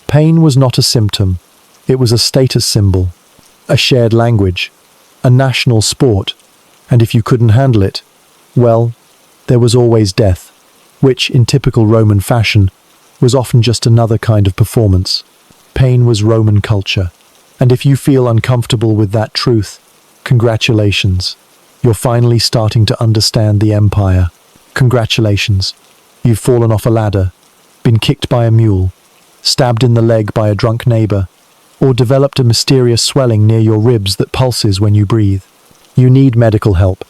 Pain was not a symptom. It was a status symbol, a shared language, a national sport, and if you couldn't handle it, well, there was always death, which, in typical Roman fashion, was often just another kind of performance. Pain was Roman culture, and if you feel uncomfortable with that truth, congratulations. You're finally starting to understand the empire. Congratulations. You've fallen off a ladder, been kicked by a mule, stabbed in the leg by a drunk neighbor, or developed a mysterious swelling near your ribs that pulses when you breathe. You need medical help.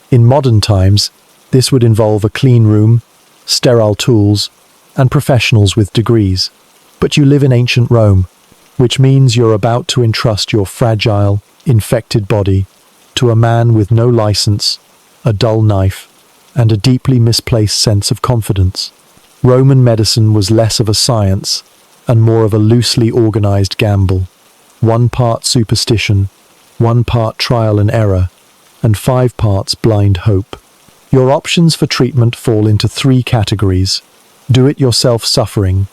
In modern times, this would involve a clean room, sterile tools, and professionals with degrees. But you live in ancient Rome, which means you're about to entrust your fragile, infected body to a man with no license, a dull knife, and a deeply misplaced sense of confidence. Roman medicine was less of a science and more of a loosely organized gamble. 1 part superstition, 1 part trial and error, and 5 parts blind hope. Your options for treatment fall into 3 categories: do-it-yourself suffering,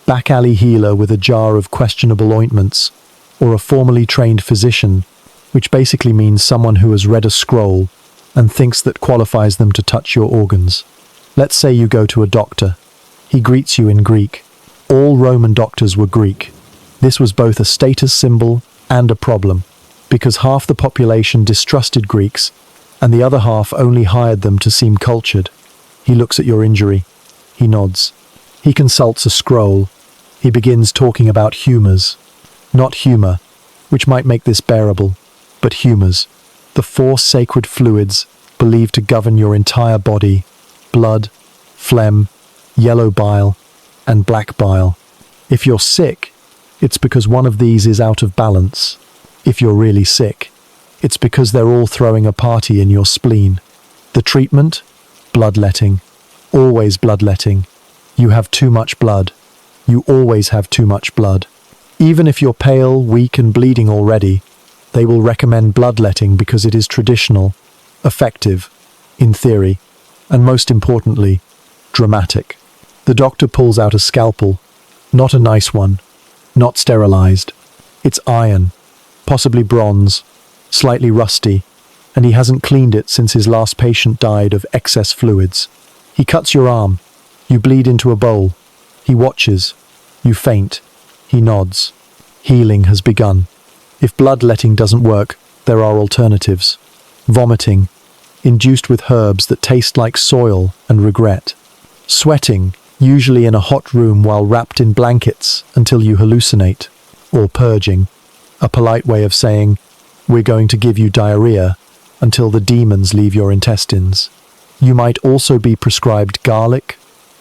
back alley healer with a jar of questionable ointments, or a formally trained physician, which basically means someone who has read a scroll and thinks that qualifies them to touch your organs. Let's say you go to a doctor. He greets you in Greek. All Roman doctors were Greek. This was both a status symbol and a problem, because half the population distrusted Greeks, and the other half only hired them to seem cultured. He looks at your injury. He nods. He consults a scroll. He begins talking about humors. Not humor, which might make this bearable, but humors, the 4 sacred fluids believed to govern your entire body: blood, phlegm, yellow bile, and black bile. If you're sick, it's because one of these is out of balance. If you're really sick, it's because they're all throwing a party in your spleen. The treatment? Bloodletting. Always bloodletting. You have too much blood. You always have too much blood. Even if you're pale, weak, and bleeding already, they will recommend bloodletting because it is traditional, effective, in theory, and most importantly, dramatic. The doctor pulls out a scalpel, not a nice one, not sterilized. It's iron, possibly bronze, slightly rusty, and he hasn't cleaned it since his last patient died of excess fluids. He cuts your arm. You bleed into a bowl. He watches. You faint. He nods. Healing has begun. If bloodletting doesn't work, there are alternatives. Vomiting, induced with herbs that taste like soil and regret. Sweating, usually in a hot room while wrapped in blankets until you hallucinate. Or purging, a polite way of saying, we're going to give you diarrhea until the demons leave your intestines. You might also be prescribed garlic,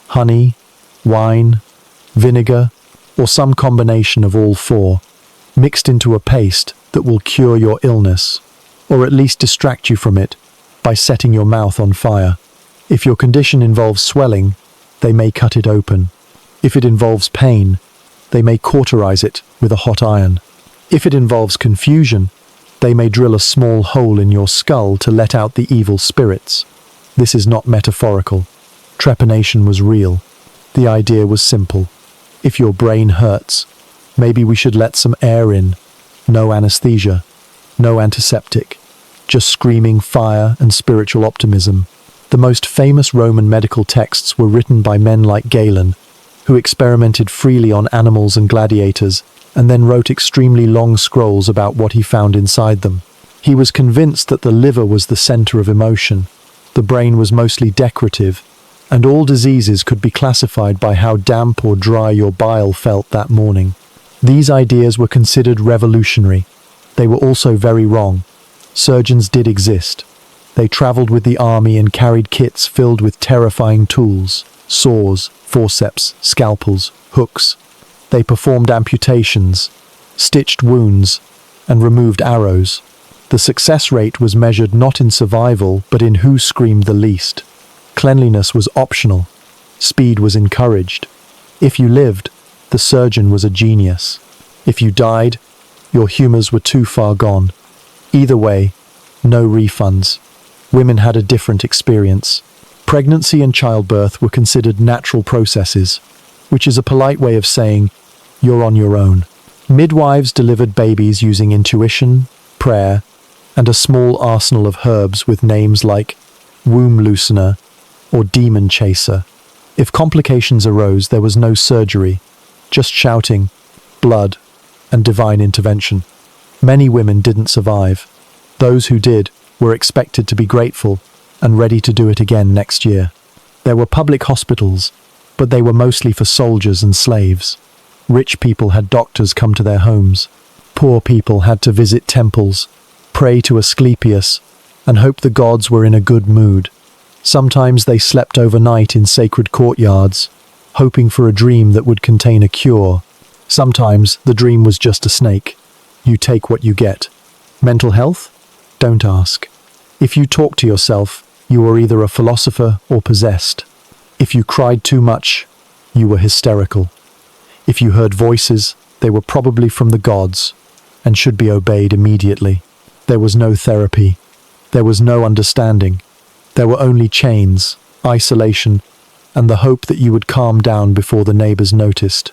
honey, wine, vinegar, or some combination of all 4, mixed into a paste that will cure your illness, or at least distract you from it by setting your mouth on fire. If your condition involves swelling, they may cut it open. If it involves pain, they may cauterize it with a hot iron. If it involves confusion, they may drill a small hole in your skull to let out the evil spirits. This is not metaphorical. Trepanation was real. The idea was simple. If your brain hurts, maybe we should let some air in. No anesthesia, no antiseptic, just screaming fire and spiritual optimism. The most famous Roman medical texts were written by men like Galen, who experimented freely on animals and gladiators, and then wrote extremely long scrolls about what he found inside them. He was convinced that the liver was the center of emotion, the brain was mostly decorative, and all diseases could be classified by how damp or dry your bile felt that morning. These ideas were considered revolutionary. They were also very wrong. Surgeons did exist. They traveled with the army and carried kits filled with terrifying tools: saws, forceps, scalpels, hooks. They performed amputations, stitched wounds, and removed arrows. The success rate was measured not in survival, but in who screamed the least. Cleanliness was optional. Speed was encouraged. If you lived, the surgeon was a genius. If you died, your humors were too far gone. Either way, no refunds. Women had a different experience. Pregnancy and childbirth were considered natural processes, which is a polite way of saying, you're on your own. Midwives delivered babies using intuition, prayer, and a small arsenal of herbs with names like womb loosener or demon chaser. If complications arose, there was no surgery, just shouting, blood, and divine intervention. Many women didn't survive. Those who did were expected to be grateful and ready to do it again next year. There were public hospitals, but they were mostly for soldiers and slaves. Rich people had doctors come to their homes. Poor people had to visit temples, pray to Asclepius, and hope the gods were in a good mood. Sometimes they slept overnight in sacred courtyards, hoping for a dream that would contain a cure. Sometimes the dream was just a snake. You take what you get. Mental health? Don't ask. If you talk to yourself, you were either a philosopher or possessed. If you cried too much, you were hysterical. If you heard voices, they were probably from the gods and should be obeyed immediately. There was no therapy. There was no understanding. There were only chains, isolation, and the hope that you would calm down before the neighbors noticed.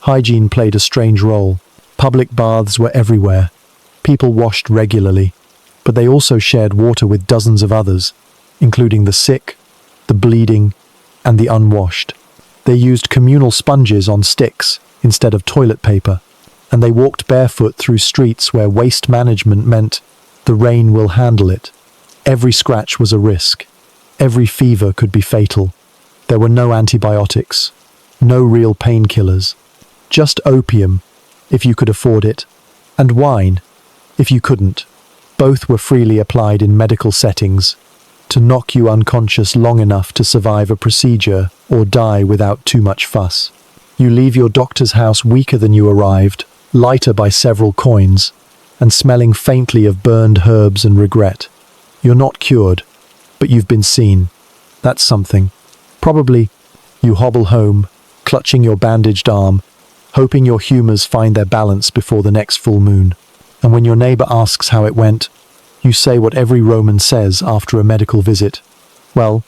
Hygiene played a strange role. Public baths were everywhere. People washed regularly, but they also shared water with dozens of others, including the sick, the bleeding, and the unwashed. They used communal sponges on sticks instead of toilet paper, and they walked barefoot through streets where waste management meant the rain will handle it. Every scratch was a risk. Every fever could be fatal. There were no antibiotics, no real painkillers, just opium, if you could afford it, and wine, if you couldn't. Both were freely applied in medical settings to knock you unconscious long enough to survive a procedure or die without too much fuss. You leave your doctor's house weaker than you arrived, lighter by several coins, and smelling faintly of burned herbs and regret. You're not cured, but you've been seen. That's something. Probably you hobble home, clutching your bandaged arm, hoping your humors find their balance before the next full moon. And when your neighbor asks how it went, you say what every Roman says after a medical visit. Well,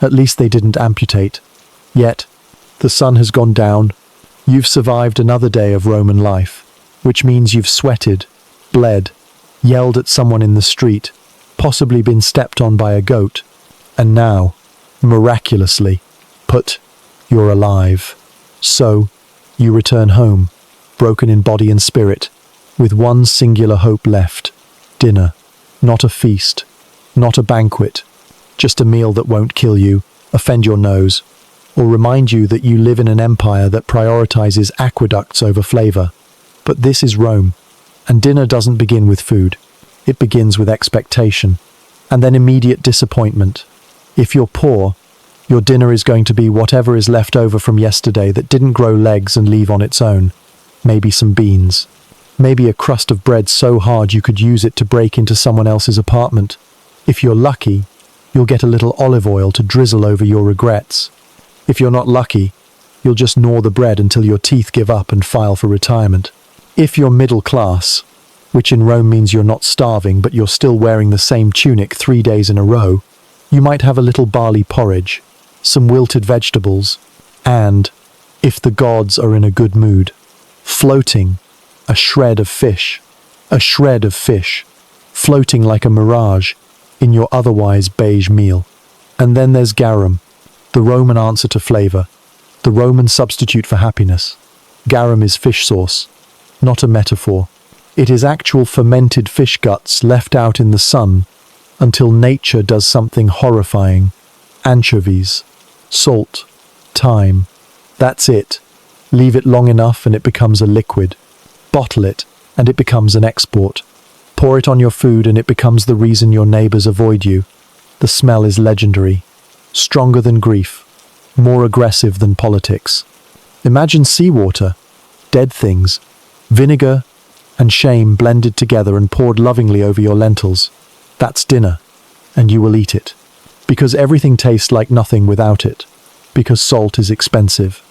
at least they didn't amputate. Yet, the sun has gone down. You've survived another day of Roman life, which means you've sweated, bled, yelled at someone in the street, possibly been stepped on by a goat, and now, miraculously, you're alive. So, you return home, broken in body and spirit, with one singular hope left: dinner. Not a feast, not a banquet, just a meal that won't kill you, offend your nose, or remind you that you live in an empire that prioritizes aqueducts over flavor. But this is Rome, and dinner doesn't begin with food. It begins with expectation, and then immediate disappointment. If you're poor, your dinner is going to be whatever is left over from yesterday that didn't grow legs and leave on its own. Maybe some beans. Maybe a crust of bread so hard you could use it to break into someone else's apartment. If you're lucky, you'll get a little olive oil to drizzle over your regrets. If you're not lucky, you'll just gnaw the bread until your teeth give up and file for retirement. If you're middle class, which in Rome means you're not starving but you're still wearing the same tunic 3 days in a row, you might have a little barley porridge, some wilted vegetables, and, if the gods are in a good mood, floating, a shred of fish, floating like a mirage in your otherwise beige meal. And then there's garum, the Roman answer to flavor, the Roman substitute for happiness. Garum is fish sauce, not a metaphor. It is actual fermented fish guts left out in the sun until nature does something horrifying. Anchovies, salt, thyme. That's it. Leave it long enough and it becomes a liquid. Bottle it and it becomes an export. Pour it on your food and it becomes the reason your neighbors avoid you. The smell is legendary. Stronger than grief. More aggressive than politics. Imagine seawater, dead things, vinegar and shame blended together and poured lovingly over your lentils. That's dinner, and you will eat it. Because everything tastes like nothing without it. Because salt is expensive.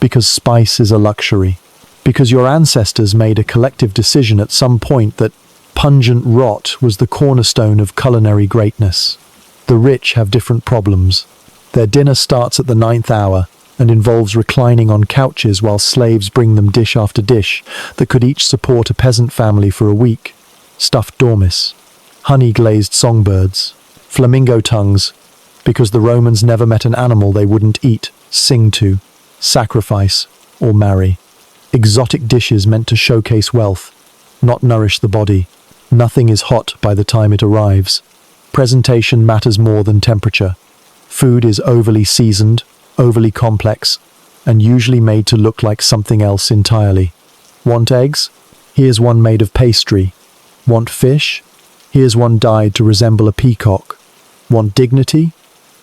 Because spice is a luxury. Because your ancestors made a collective decision at some point that pungent rot was the cornerstone of culinary greatness. The rich have different problems. Their dinner starts at the 9th hour and involves reclining on couches while slaves bring them dish after dish that could each support a peasant family for a week. Stuffed dormice, honey-glazed songbirds, flamingo tongues, because the Romans never met an animal they wouldn't eat, sing to, sacrifice, or marry. Exotic dishes meant to showcase wealth, not nourish the body. Nothing is hot by the time it arrives. Presentation matters more than temperature. Food is overly seasoned, overly complex, and usually made to look like something else entirely. Want eggs? Here's one made of pastry. Want fish? Here's one dyed to resemble a peacock. Want dignity?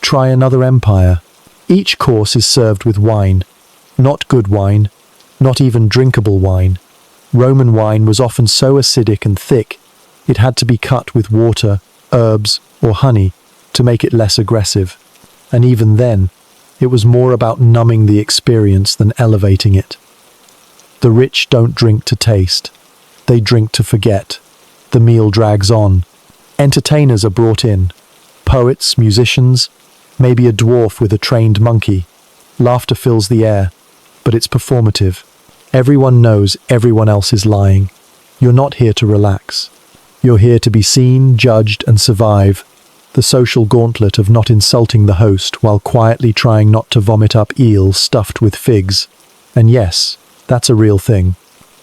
Try another empire. Each course is served with wine. Not good wine, not even drinkable wine. Roman wine was often so acidic and thick, it had to be cut with water, herbs, or honey to make it less aggressive. And even then, it was more about numbing the experience than elevating it. The rich don't drink to taste. They drink to forget. The meal drags on. Entertainers are brought in. Poets, musicians, maybe a dwarf with a trained monkey. Laughter fills the air, but it's performative. Everyone knows everyone else is lying. You're not here to relax. You're here to be seen, judged, and survive. The social gauntlet of not insulting the host while quietly trying not to vomit up eels stuffed with figs. And yes, that's a real thing.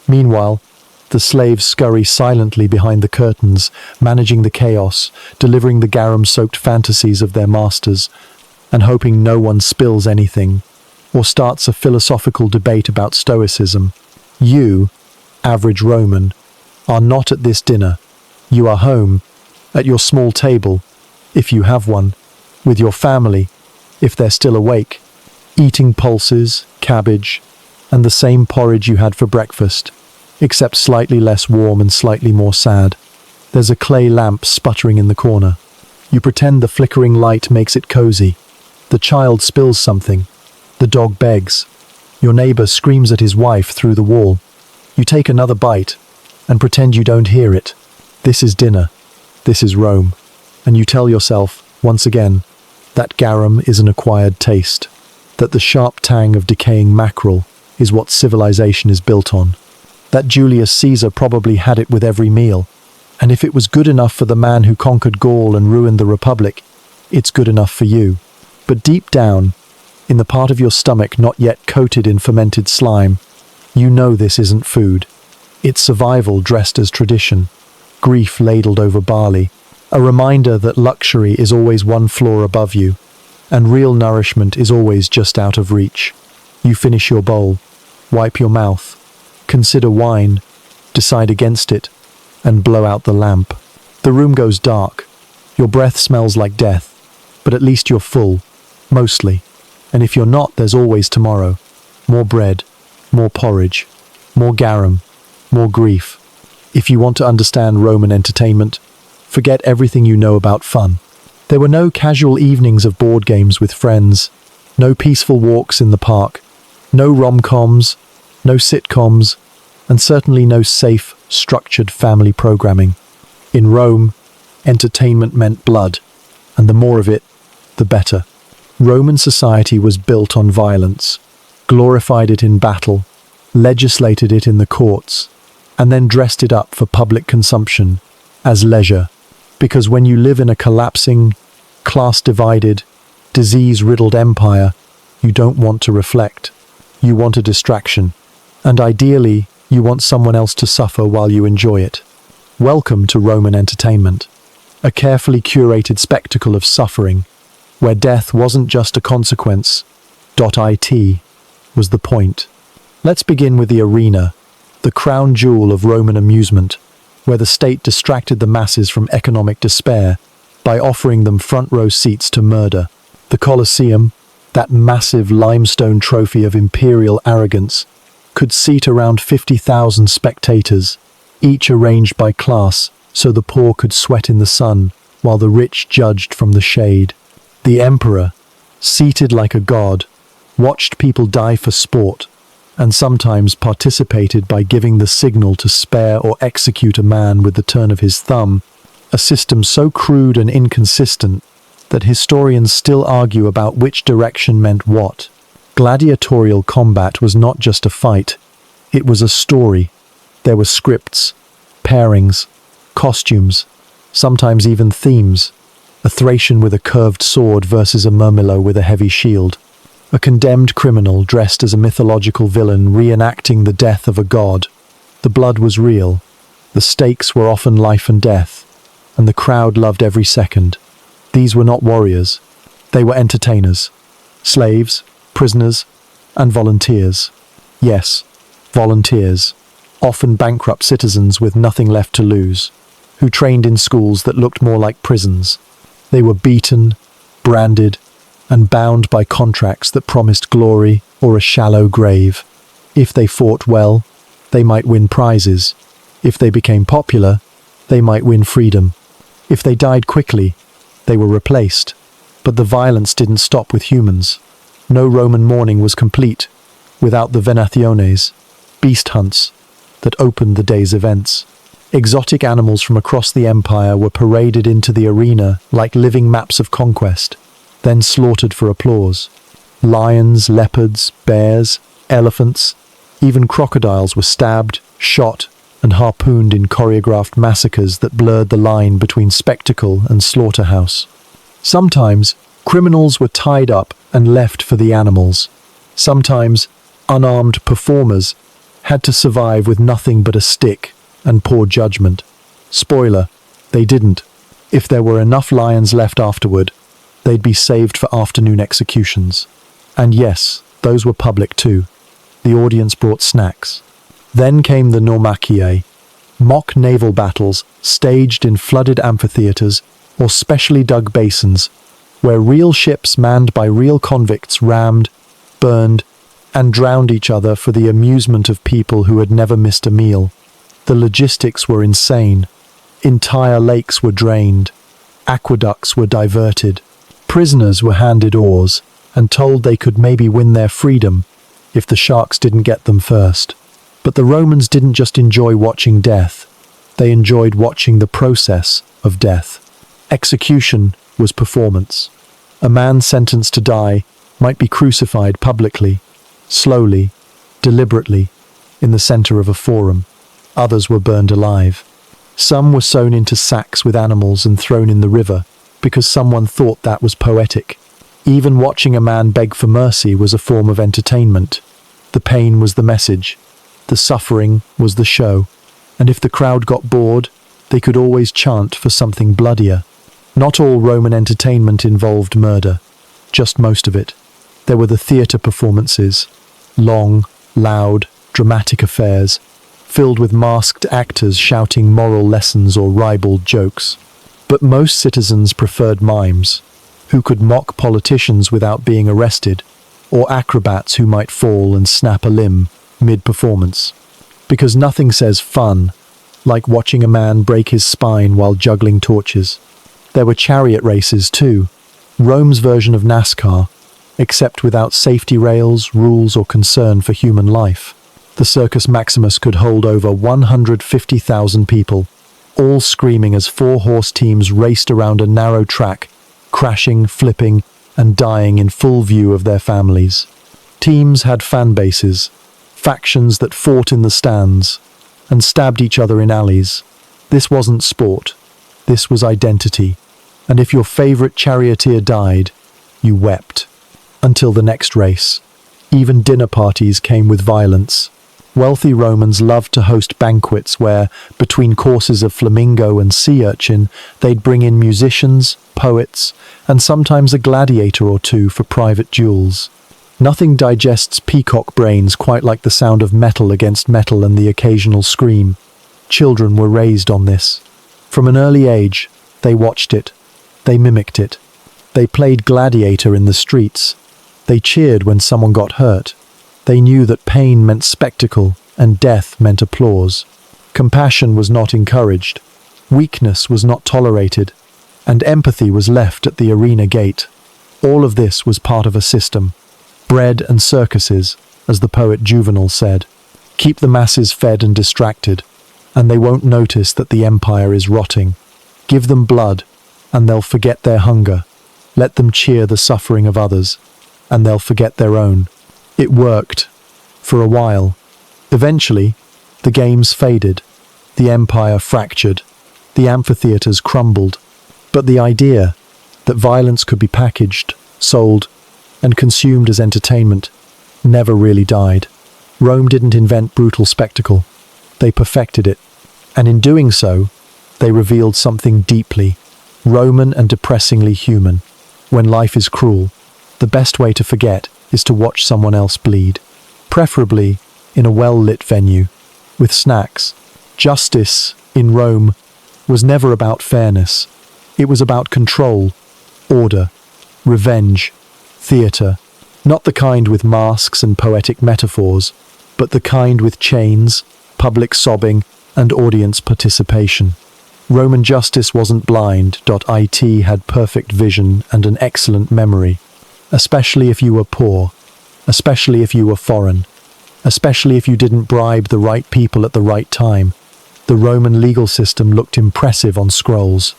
Meanwhile, the slaves scurry silently behind the curtains, managing the chaos, delivering the garum-soaked fantasies of their masters, and hoping no one spills anything, or starts a philosophical debate about stoicism. You, average Roman, are not at this dinner. You are home, at your small table, if you have one, with your family, if they're still awake, eating pulses, cabbage, and the same porridge you had for breakfast, except slightly less warm and slightly more sad. There's a clay lamp sputtering in the corner. You pretend the flickering light makes it cozy. The child spills something. The dog begs. Your neighbor screams at his wife through the wall. You take another bite and pretend you don't hear it. This is dinner. This is Rome. And you tell yourself, once again, that garum is an acquired taste, that the sharp tang of decaying mackerel is what civilization is built on, that Julius Caesar probably had it with every meal, and if it was good enough for the man who conquered Gaul and ruined the Republic, it's good enough for you. But deep down, in the part of your stomach not yet coated in fermented slime, you know this isn't food. It's survival dressed as tradition, grief ladled over barley, a reminder that luxury is always one floor above you, and real nourishment is always just out of reach. You finish your bowl, wipe your mouth, consider wine, decide against it, and blow out the lamp. The room goes dark. Your breath smells like death, but at least you're full, mostly. And if you're not, there's always tomorrow. More bread, more porridge, more garum, more grief. If you want to understand Roman entertainment, forget everything you know about fun. There were no casual evenings of board games with friends, no peaceful walks in the park, no rom-coms, no sitcoms, and certainly no safe, structured family programming. In Rome, entertainment meant blood, and the more of it, the better. Roman society was built on violence, glorified it in battle, legislated it in the courts, and then dressed it up for public consumption as leisure. Because when you live in a collapsing, class-divided, disease-riddled empire, you don't want to reflect. You want a distraction. And ideally, You want someone else to suffer while you enjoy it. Welcome to Roman entertainment, a carefully curated spectacle of suffering, where death wasn't just a consequence. It was the point. Let's begin with the arena, the crown jewel of Roman amusement, where the state distracted the masses from economic despair by offering them front-row seats to murder. The Colosseum, that massive limestone trophy of imperial arrogance, could seat around 50,000 spectators, each arranged by class so the poor could sweat in the sun while the rich judged from the shade. The emperor, seated like a god, watched people die for sport, and sometimes participated by giving the signal to spare or execute a man with the turn of his thumb, a system so crude and inconsistent that historians still argue about which direction meant what. Gladiatorial combat was not just a fight, it was a story. There were scripts, pairings, costumes, sometimes even themes. A Thracian with a curved sword versus a Murmillo with a heavy shield. A condemned criminal dressed as a mythological villain reenacting the death of a god. The blood was real, the stakes were often life and death, and the crowd loved every second. These were not warriors, they were entertainers. Slaves, prisoners, and volunteers. Yes, volunteers, often bankrupt citizens with nothing left to lose, who trained in schools that looked more like prisons. They were beaten, branded, and bound by contracts that promised glory or a shallow grave. If they fought well, they might win prizes. If they became popular, they might win freedom. If they died quickly, they were replaced. But the violence didn't stop with humans. No Roman mourning was complete without the venationes, beast hunts, that opened the day's events. Exotic animals from across the empire were paraded into the arena like living maps of conquest, then slaughtered for applause. Lions, leopards, bears, elephants, even crocodiles were stabbed, shot, and harpooned in choreographed massacres that blurred the line between spectacle and slaughterhouse. Sometimes, criminals were tied up and left for the animals. Sometimes, unarmed performers had to survive with nothing but a stick and poor judgment. Spoiler, they didn't. If there were enough lions left afterward, they'd be saved for afternoon executions. And yes, those were public too. The audience brought snacks. Then came the Naumachia, mock naval battles staged in flooded amphitheaters or specially dug basins, where real ships manned by real convicts rammed, burned, and drowned each other for the amusement of people who had never missed a meal. The logistics were insane. Entire lakes were drained. Aqueducts were diverted. Prisoners were handed oars and told they could maybe win their freedom if the sharks didn't get them first. But the Romans didn't just enjoy watching death. They enjoyed watching the process of death. Execution was performance. A man sentenced to die might be crucified publicly, slowly, deliberately, in the center of a forum. Others were burned alive. Some were sewn into sacks with animals and thrown in the river because someone thought that was poetic. Even watching a man beg for mercy was a form of entertainment. The pain was the message. The suffering was the show. And if the crowd got bored, they could always chant for something bloodier. Not all Roman entertainment involved murder, just most of it. There were the theatre performances, long, loud, dramatic affairs, filled with masked actors shouting moral lessons or ribald jokes. But most citizens preferred mimes, who could mock politicians without being arrested, or acrobats who might fall and snap a limb mid-performance. Because nothing says fun like watching a man break his spine while juggling torches. There were chariot races too, Rome's version of NASCAR, except without safety rails, rules, or concern for human life. The Circus Maximus could hold over 150,000 people, all screaming as four-horse teams raced around a narrow track, crashing, flipping, and dying in full view of their families. Teams had fan bases, factions that fought in the stands, and stabbed each other in alleys. This wasn't sport, this was identity. And if your favorite charioteer died, you wept. Until the next race. Even dinner parties came with violence. Wealthy Romans loved to host banquets where, between courses of flamingo and sea urchin, they'd bring in musicians, poets, and sometimes a gladiator or two for private duels. Nothing digests peacock brains quite like the sound of metal against metal and the occasional scream. Children were raised on this. From an early age, they watched it. They mimicked it. They played gladiator in the streets. They cheered when someone got hurt. They knew that pain meant spectacle and death meant applause. Compassion was not encouraged. Weakness was not tolerated. And empathy was left at the arena gate. All of this was part of a system. Bread and circuses, as the poet Juvenal said. Keep the masses fed and distracted, and they won't notice that the empire is rotting. Give them blood, and they'll forget their hunger. Let them cheer the suffering of others, and they'll forget their own. It worked. For a while. Eventually, the games faded. The empire fractured. The amphitheaters crumbled. But the idea that violence could be packaged, sold, and consumed as entertainment never really died. Rome didn't invent brutal spectacle. They perfected it. And in doing so, they revealed something deeply Roman and depressingly human. When life is cruel, the best way to forget is to watch someone else bleed, preferably in a well-lit venue, with snacks. Justice, in Rome, was never about fairness. It was about control, order, revenge, theatre. Not the kind with masks and poetic metaphors, but the kind with chains, public sobbing, and audience participation. Roman justice wasn't blind. It had perfect vision and an excellent memory. Especially if you were poor, especially if you were foreign, especially if you didn't bribe the right people at the right time. The Roman legal system looked impressive on scrolls.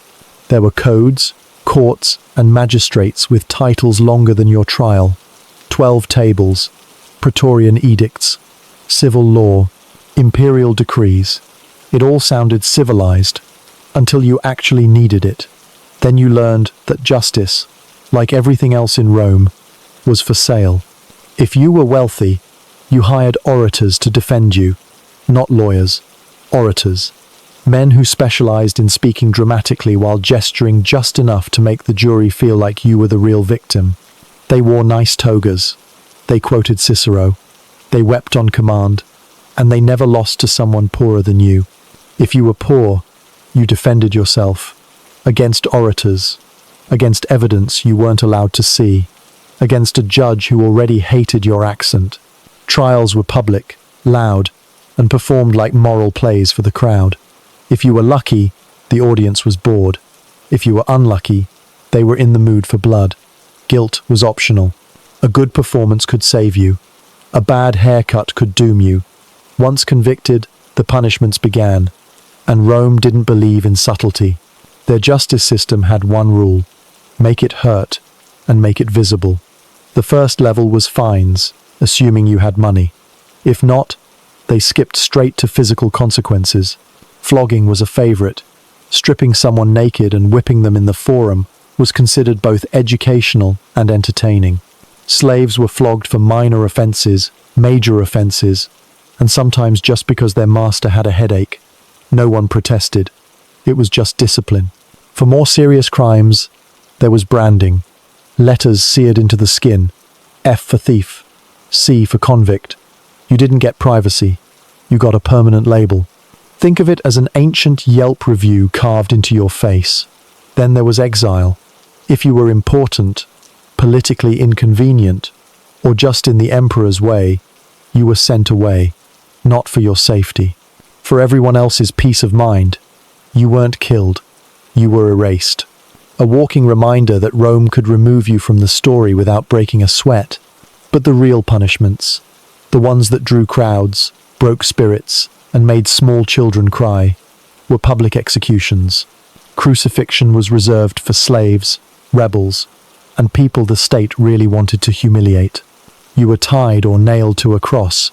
There were codes, courts, and magistrates with titles longer than your trial. 12 tables, Praetorian edicts, civil law, imperial decrees. It all sounded civilized, until you actually needed it. Then you learned that justice, like everything else in Rome, was for sale. If you were wealthy, you hired orators to defend you, not lawyers, orators. Men who specialized in speaking dramatically while gesturing just enough to make the jury feel like you were the real victim. They wore nice togas. They quoted Cicero. They wept on command. And they never lost to someone poorer than you. If you were poor, you defended yourself. Against orators. Against evidence you weren't allowed to see. Against a judge who already hated your accent. Trials were public, loud, and performed like moral plays for the crowd. If you were lucky, the audience was bored. If you were unlucky, they were in the mood for blood. Guilt was optional. A good performance could save you. A bad haircut could doom you. Once convicted, the punishments began. And Rome didn't believe in subtlety. Their justice system had one rule: make it hurt, and make it visible. The first level was fines, assuming you had money. If not, they skipped straight to physical consequences. Flogging was a favorite. Stripping someone naked and whipping them in the forum was considered both educational and entertaining. Slaves were flogged for minor offenses, major offenses, and sometimes just because their master had a headache. No one protested. It was just discipline. For more serious crimes, there was branding. Letters seared into the skin. F for thief. C for convict. You didn't get privacy. You got a permanent label. Think of it as an ancient Yelp review carved into your face. Then there was exile. If you were important, politically inconvenient, or just in the emperor's way, you were sent away, not for your safety. For everyone else's peace of mind, you weren't killed, you were erased. A walking reminder that Rome could remove you from the story without breaking a sweat. But the real punishments, the ones that drew crowds, broke spirits, and made small children cry, were public executions. Crucifixion was reserved for slaves, rebels, and people the state really wanted to humiliate. You were tied or nailed to a cross,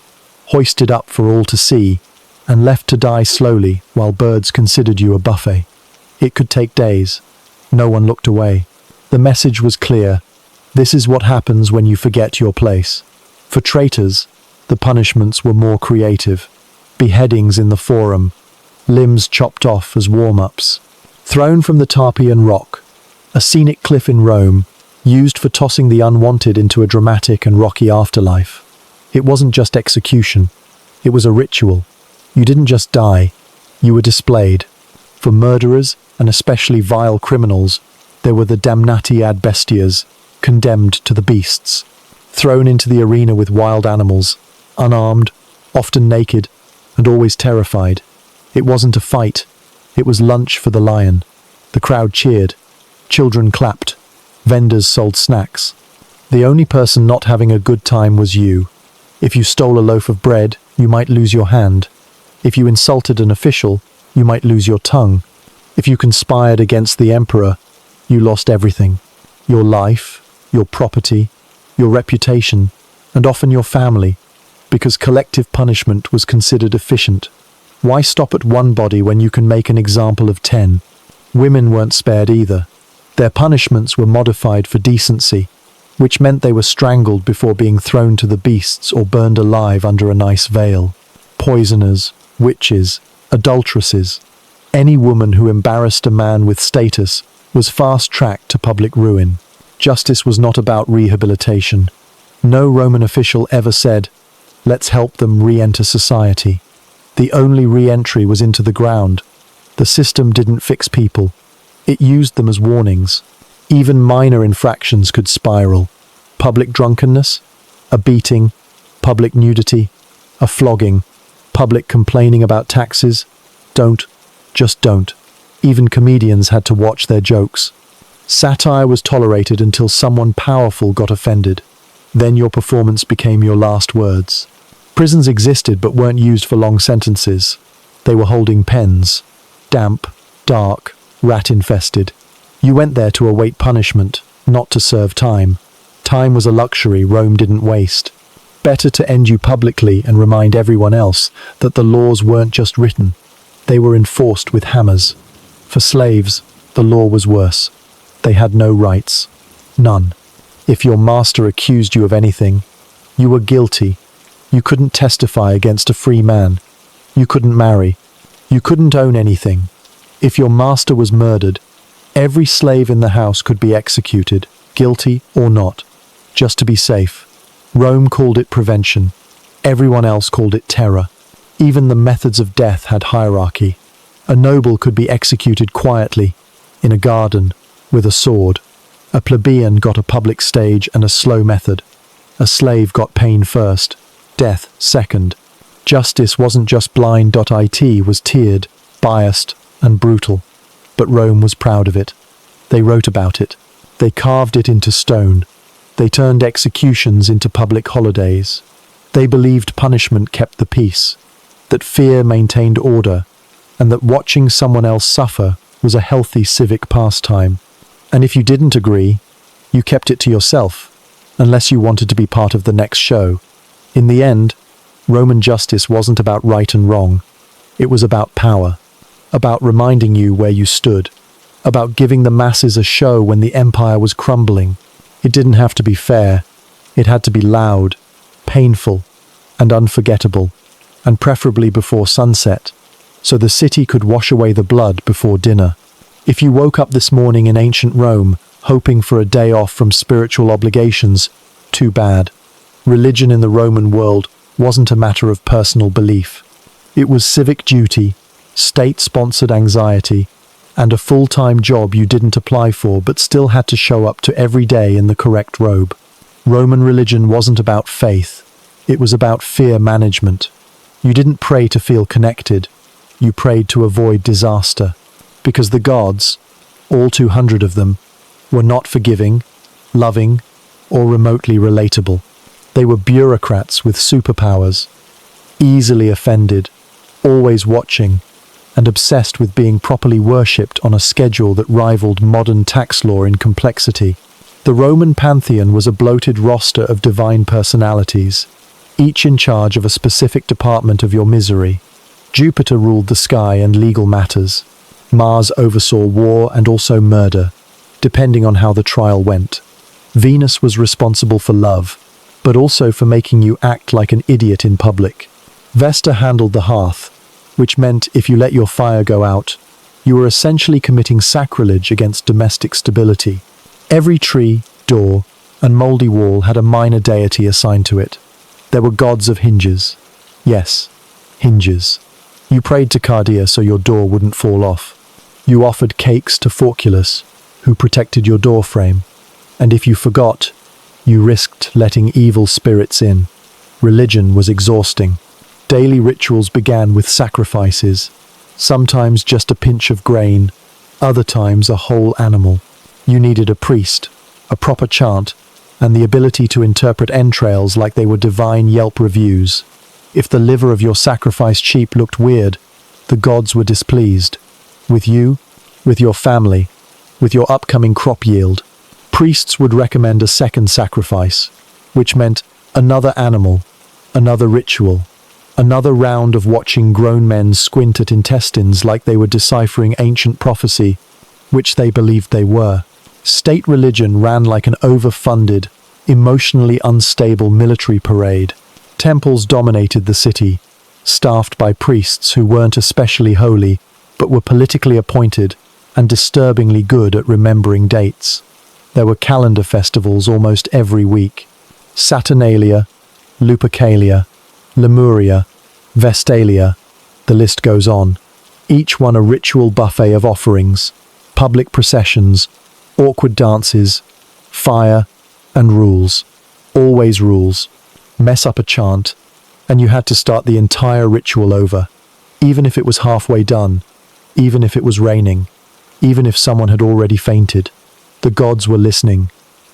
hoisted up for all to see, and left to die slowly while birds considered you a buffet. It could take days. No one looked away. The message was clear. This is what happens when you forget your place. For traitors, The punishments were more creative. Beheadings in the Forum, limbs chopped off as warm-ups. Thrown from the Tarpeian Rock, a scenic cliff in Rome, used for tossing the unwanted into a dramatic and rocky afterlife. It wasn't just execution, it was a ritual. You didn't just die, you were displayed. For murderers, and especially vile criminals, there were the damnati ad bestias, condemned to the beasts. Thrown into the arena with wild animals, unarmed, often naked, and always terrified. It wasn't a fight, it was lunch for the lion. The crowd cheered, children clapped, vendors sold snacks. The only person not having a good time was you. If you stole a loaf of bread, you might lose your hand. If you insulted an official, you might lose your tongue. If you conspired against the emperor, you lost everything. Your life, your property, your reputation, and often your family, because collective punishment was considered efficient. Why stop at one body when you can make an example of 10? Women weren't spared either. Their punishments were modified for decency, which meant they were strangled before being thrown to the beasts or burned alive under a nice veil. Poisoners, witches, adulteresses. Any woman who embarrassed a man with status was fast-tracked to public ruin. Justice was not about rehabilitation. No Roman official ever said, "Let's help them re-enter society." The only re-entry was into the ground. The system didn't fix people. It used them as warnings. Even minor infractions could spiral. Public drunkenness, a beating, public nudity, a flogging, public complaining about taxes. Don't. Just don't. Even comedians had to watch their jokes. Satire was tolerated until someone powerful got offended. Then your performance became your last words. Prisons existed but weren't used for long sentences. They were holding pens. Damp, dark, rat-infested. You went there to await punishment, not to serve time. Time was a luxury Rome didn't waste. Better to end you publicly and remind everyone else that the laws weren't just written. They were enforced with hammers. For slaves, the law was worse. They had no rights. None. If your master accused you of anything, you were guilty. You couldn't testify against a free man. You couldn't marry. You couldn't own anything. If your master was murdered, every slave in the house could be executed, guilty or not, just to be safe. Rome called it prevention. Everyone else called it terror. Even the methods of death had hierarchy. A noble could be executed quietly, in a garden, with a sword. A plebeian got a public stage and a slow method. A slave got pain first, death second. Justice wasn't just blind.it, was tiered, biased, and brutal. But Rome was proud of it. They wrote about it. They carved it into stone. They turned executions into public holidays. They believed punishment kept the peace, that fear maintained order, and that watching someone else suffer was a healthy civic pastime. And if you didn't agree, you kept it to yourself, unless you wanted to be part of the next show. In the end, Roman justice wasn't about right and wrong. It was about power, about reminding you where you stood, about giving the masses a show when the empire was crumbling. It didn't have to be fair. It had to be loud, painful, and unforgettable, and preferably before sunset, so the city could wash away the blood before dinner. If you woke up this morning in ancient Rome, hoping for a day off from spiritual obligations, too bad. Religion in the Roman world wasn't a matter of personal belief. It was civic duty, state-sponsored anxiety, and a full-time job you didn't apply for but still had to show up to every day in the correct robe. Roman religion wasn't about faith. It was about fear management. You didn't pray to feel connected. You prayed to avoid disaster. Because the gods, all 200 of them, were not forgiving, loving, or remotely relatable. They were bureaucrats with superpowers, easily offended, always watching, and obsessed with being properly worshipped on a schedule that rivaled modern tax law in complexity. The Roman pantheon was a bloated roster of divine personalities, each in charge of a specific department of your misery. Jupiter ruled the sky and legal matters. Mars oversaw war and also murder, depending on how the trial went. Venus was responsible for love. but also for making you act like an idiot in public. Vesta handled the hearth, which meant if you let your fire go out, you were essentially committing sacrilege against domestic stability. Every tree, door, and mouldy wall had a minor deity assigned to it. There were gods of hinges. Yes, hinges. You prayed to Cardia so your door wouldn't fall off. You offered cakes to Forculus, who protected your door frame. And if you forgot, you risked letting evil spirits in. Religion was exhausting. Daily rituals began with sacrifices, sometimes just a pinch of grain, other times a whole animal. You needed a priest, a proper chant, and the ability to interpret entrails like they were divine Yelp reviews. If the liver of your sacrificed sheep looked weird, the gods were displeased. With you, with your family, with your upcoming crop yield, priests would recommend a second sacrifice, which meant another animal, another ritual, another round of watching grown men squint at intestines like they were deciphering ancient prophecy, which they believed they were. State religion ran like an overfunded, emotionally unstable military parade. Temples dominated the city, staffed by priests who weren't especially holy, but were politically appointed and disturbingly good at remembering dates. There were calendar festivals almost every week. Saturnalia, Lupercalia, Lemuria, Vestalia, the list goes on. Each one a ritual buffet of offerings, public processions, awkward dances, fire, and rules. Always rules. Mess up a chant, and you had to start the entire ritual over, even if it was halfway done, even if it was raining, even if someone had already fainted. The gods were listening,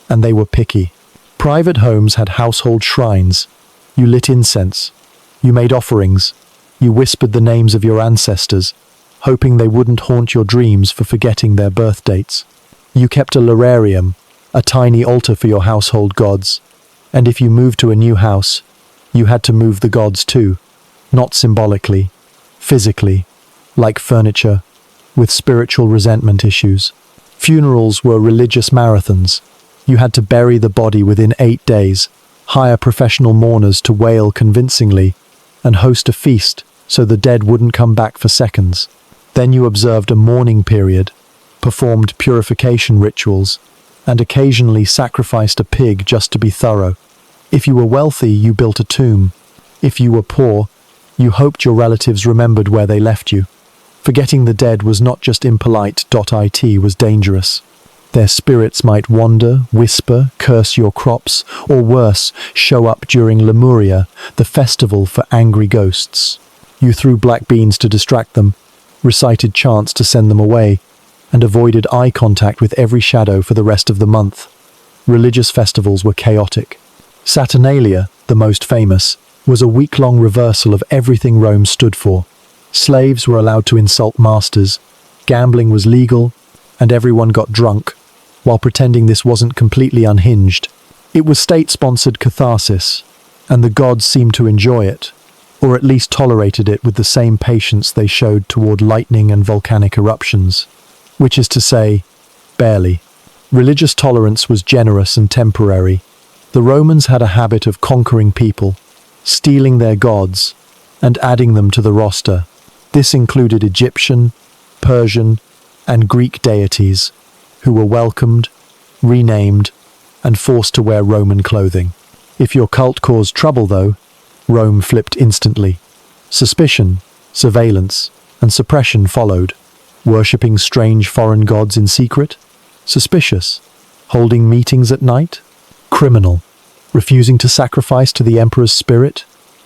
and they were picky. Private homes had household shrines. You lit incense. You made offerings. You whispered the names of your ancestors, hoping they wouldn't haunt your dreams for forgetting their birth dates. You kept a lararium, a tiny altar for your household gods, and if you moved to a new house, you had to move the gods too, not symbolically, physically, like furniture, with spiritual resentment issues. Funerals were religious marathons. You had to bury the body within 8 days, hire professional mourners to wail convincingly, and host a feast so the dead wouldn't come back for seconds. Then you observed a mourning period, performed purification rituals, and occasionally sacrificed a pig just to be thorough. If you were wealthy, you built a tomb. If you were poor, you hoped your relatives remembered where they left you. Forgetting the dead was not just impolite. It was dangerous. Their spirits might wander, whisper, curse your crops, or worse, show up during Lemuria, the festival for angry ghosts. You threw black beans to distract them, recited chants to send them away, and avoided eye contact with every shadow for the rest of the month. Religious festivals were chaotic. Saturnalia, the most famous, was a week-long reversal of everything Rome stood for. Slaves were allowed to insult masters, gambling was legal, and everyone got drunk, while pretending this wasn't completely unhinged. It was state-sponsored catharsis, and the gods seemed to enjoy it, or at least tolerated it with the same patience they showed toward lightning and volcanic eruptions. Which is to say, barely. Religious tolerance was generous and temporary. The Romans had a habit of conquering people, stealing their gods, and adding them to the roster. This included Egyptian, Persian, and Greek deities, who were welcomed, renamed, and forced to wear Roman clothing. If your cult caused trouble, though, Rome flipped instantly. Suspicion, surveillance, and suppression followed. Worshipping strange foreign gods in secret? Suspicious. Holding meetings at night? Criminal. Refusing to sacrifice to the emperor's spirit?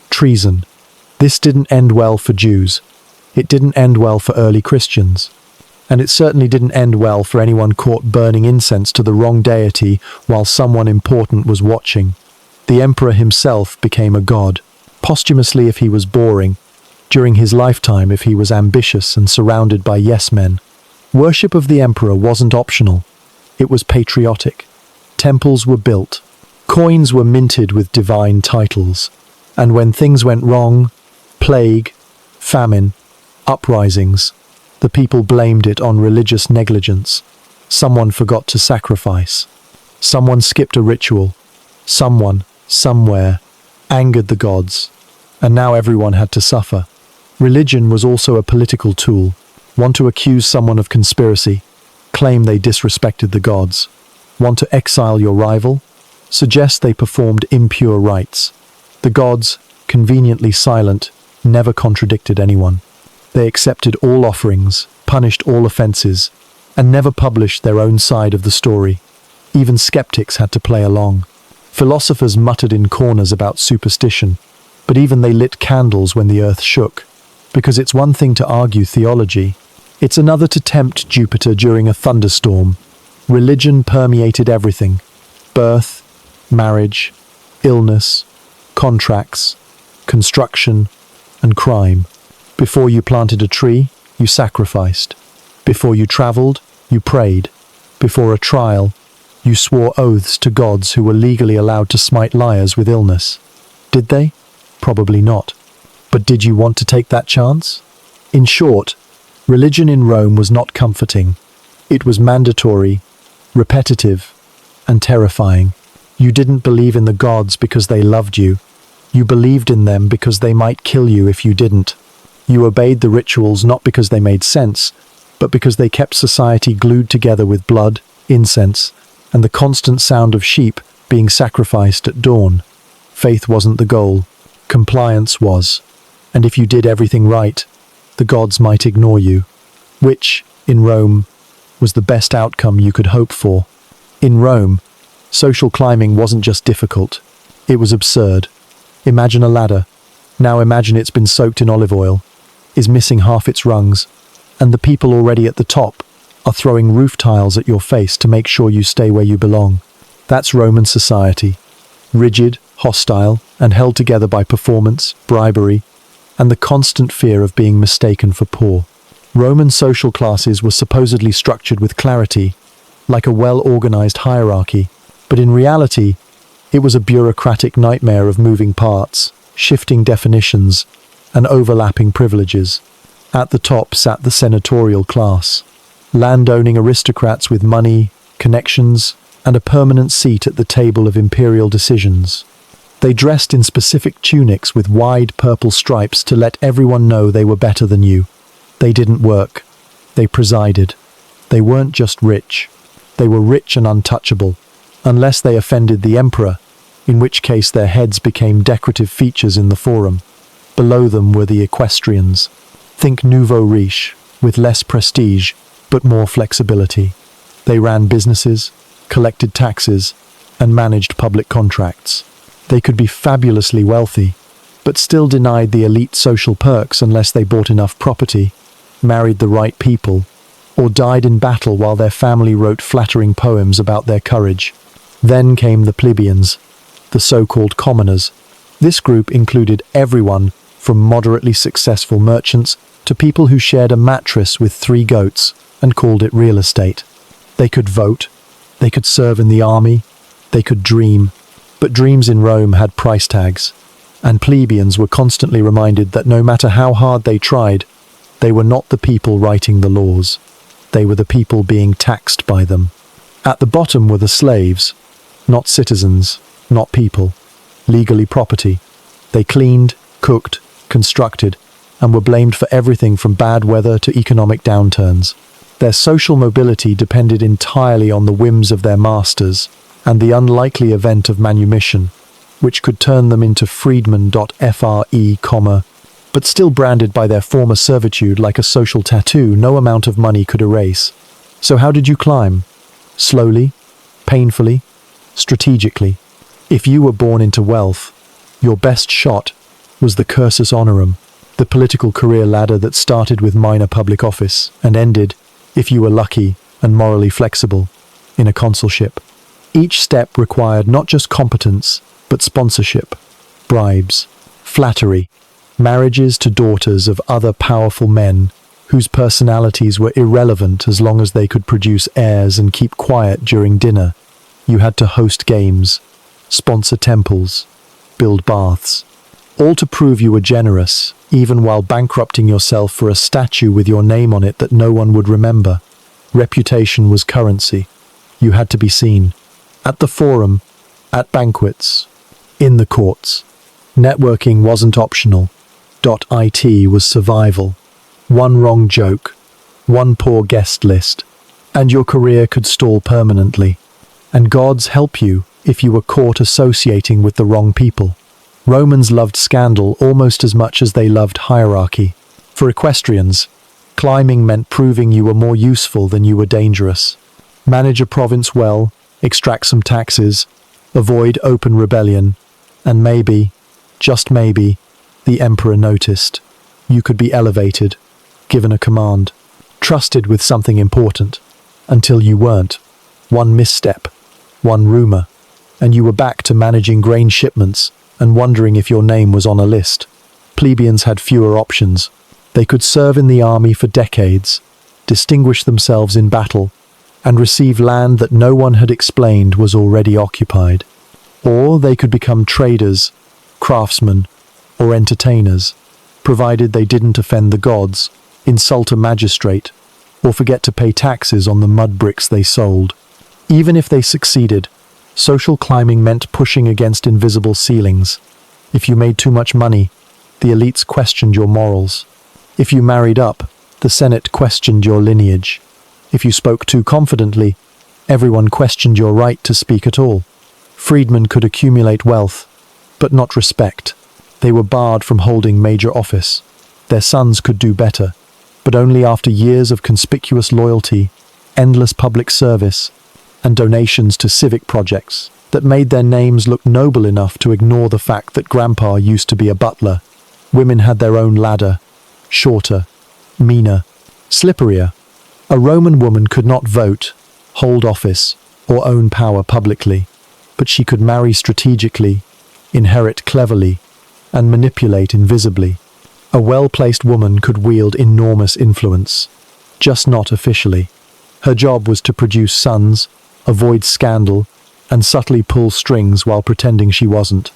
Treason. This didn't end well for Jews. It didn't end well for early Christians. And it certainly didn't end well for anyone caught burning incense to the wrong deity while someone important was watching. The emperor himself became a god, posthumously if he was boring, during his lifetime if he was ambitious and surrounded by yes-men. Worship of the emperor wasn't optional. It was patriotic. Temples were built. Coins were minted with divine titles. And when things went wrong, plague, famine, uprisings, the people blamed it on religious negligence. Someone forgot to sacrifice. Someone skipped a ritual. Someone somewhere, angered the gods, and now everyone had to suffer. Religion was also a political tool. Want to accuse someone of conspiracy? Claim they disrespected the gods. Want to exile your rival? Suggest they performed impure rites. The gods, conveniently silent, never contradicted anyone. They accepted all offerings, punished all offenses, and never published their own side of the story. Even skeptics had to play along. Philosophers muttered in corners about superstition, but even they lit candles when the earth shook. Because it's one thing to argue theology, it's another to tempt Jupiter during a thunderstorm. Religion permeated everything: birth, marriage, illness, contracts, construction, and crime. Before you planted a tree, you sacrificed. Before you traveled, you prayed. Before a trial, you swore oaths to gods who were legally allowed to smite liars with illness. Did they? Probably not. But did you want to take that chance? In short, religion in Rome was not comforting. It was mandatory, repetitive, and terrifying. You didn't believe in the gods because they loved you. You believed in them because they might kill you if you didn't. You obeyed the rituals not because they made sense, but because they kept society glued together with blood, incense, and the constant sound of sheep being sacrificed at dawn. Faith wasn't the goal. Compliance was. And if you did everything right, the gods might ignore you. Which, in Rome, was the best outcome you could hope for. In Rome, social climbing wasn't just difficult. It was absurd. Imagine a ladder. Now imagine it's been soaked in olive oil, is missing half its rungs, and the people already at the top are throwing roof tiles at your face to make sure you stay where you belong. That's Roman society. Rigid, hostile, and held together by performance, bribery, and the constant fear of being mistaken for poor. Roman social classes were supposedly structured with clarity, like a well-organized hierarchy, but in reality, it was a bureaucratic nightmare of moving parts, shifting definitions, and overlapping privileges. At the top sat the senatorial class, land-owning aristocrats with money, connections, and a permanent seat at the table of imperial decisions. They dressed in specific tunics with wide purple stripes to let everyone know they were better than you. They didn't work. They presided. They weren't just rich. They were rich and untouchable, unless they offended the emperor, in which case their heads became decorative features in the forum. Below them were the equestrians. Think nouveau riche, with less prestige, but more flexibility. They ran businesses, collected taxes, and managed public contracts. They could be fabulously wealthy, but still denied the elite social perks unless they bought enough property, married the right people, or died in battle while their family wrote flattering poems about their courage. Then came the plebeians, the so-called commoners. This group included everyone from moderately successful merchants to people who shared a mattress with 3 goats and called it real estate. They could vote, they could serve in the army, they could dream, but dreams in Rome had price tags, and plebeians were constantly reminded that no matter how hard they tried, they were not the people writing the laws. They were the people being taxed by them. At the bottom were the slaves, not citizens, not people, legally property. They cleaned, cooked, constructed, and were blamed for everything from bad weather to economic downturns. Their social mobility depended entirely on the whims of their masters and the unlikely event of manumission, which could turn them into freedmen.fre, but still branded by their former servitude like a social tattoo no amount of money could erase. So how did you climb? Slowly, painfully, strategically. If you were born into wealth, your best shot was the cursus honorum, the political career ladder that started with minor public office and ended, if you were lucky and morally flexible, in a consulship. Each step required not just competence, but sponsorship, bribes, flattery, marriages to daughters of other powerful men whose personalities were irrelevant as long as they could produce heirs and keep quiet during dinner. You had to host games, sponsor temples, build baths, all to prove you were generous, even while bankrupting yourself for a statue with your name on it that no one would remember. Reputation was currency. You had to be seen. At the forum, at banquets, In the courts, networking wasn't optional. .it was survival. One wrong joke, one poor guest list, and your career could stall permanently. And gods help you if you were caught associating with the wrong people. Romans loved scandal almost as much as they loved hierarchy. For equestrians, climbing meant proving you were more useful than you were dangerous. Manage a province well, extract some taxes, avoid open rebellion, and maybe, just maybe, the emperor noticed. You could be elevated, given a command, trusted with something important, until you weren't. One misstep, one rumor, and you were back to managing grain shipments and wondering if your name was on a list. Plebeians had fewer options. They could serve in the army for decades, distinguish themselves in battle, and receive land that no one had explained was already occupied. Or they could become traders, craftsmen, or entertainers, provided they didn't offend the gods, insult a magistrate, or forget to pay taxes on the mud bricks they sold. Even if they succeeded, social climbing meant pushing against invisible ceilings. If you made too much money, the elites questioned your morals. If you married up, the Senate questioned your lineage. If you spoke too confidently, everyone questioned your right to speak at all. Freedmen could accumulate wealth, but not respect. They were barred from holding major office. Their sons could do better, but only after years of conspicuous loyalty, endless public service, and donations to civic projects that made their names look noble enough to ignore the fact that Grandpa used to be a butler. Women had their own ladder, shorter, meaner, slipperier. A Roman woman could not vote, hold office, or own power publicly, but she could marry strategically, inherit cleverly, and manipulate invisibly. A well-placed woman could wield enormous influence, just not officially. Her job was to produce sons, avoid scandal, and subtly pull strings while pretending she wasn't.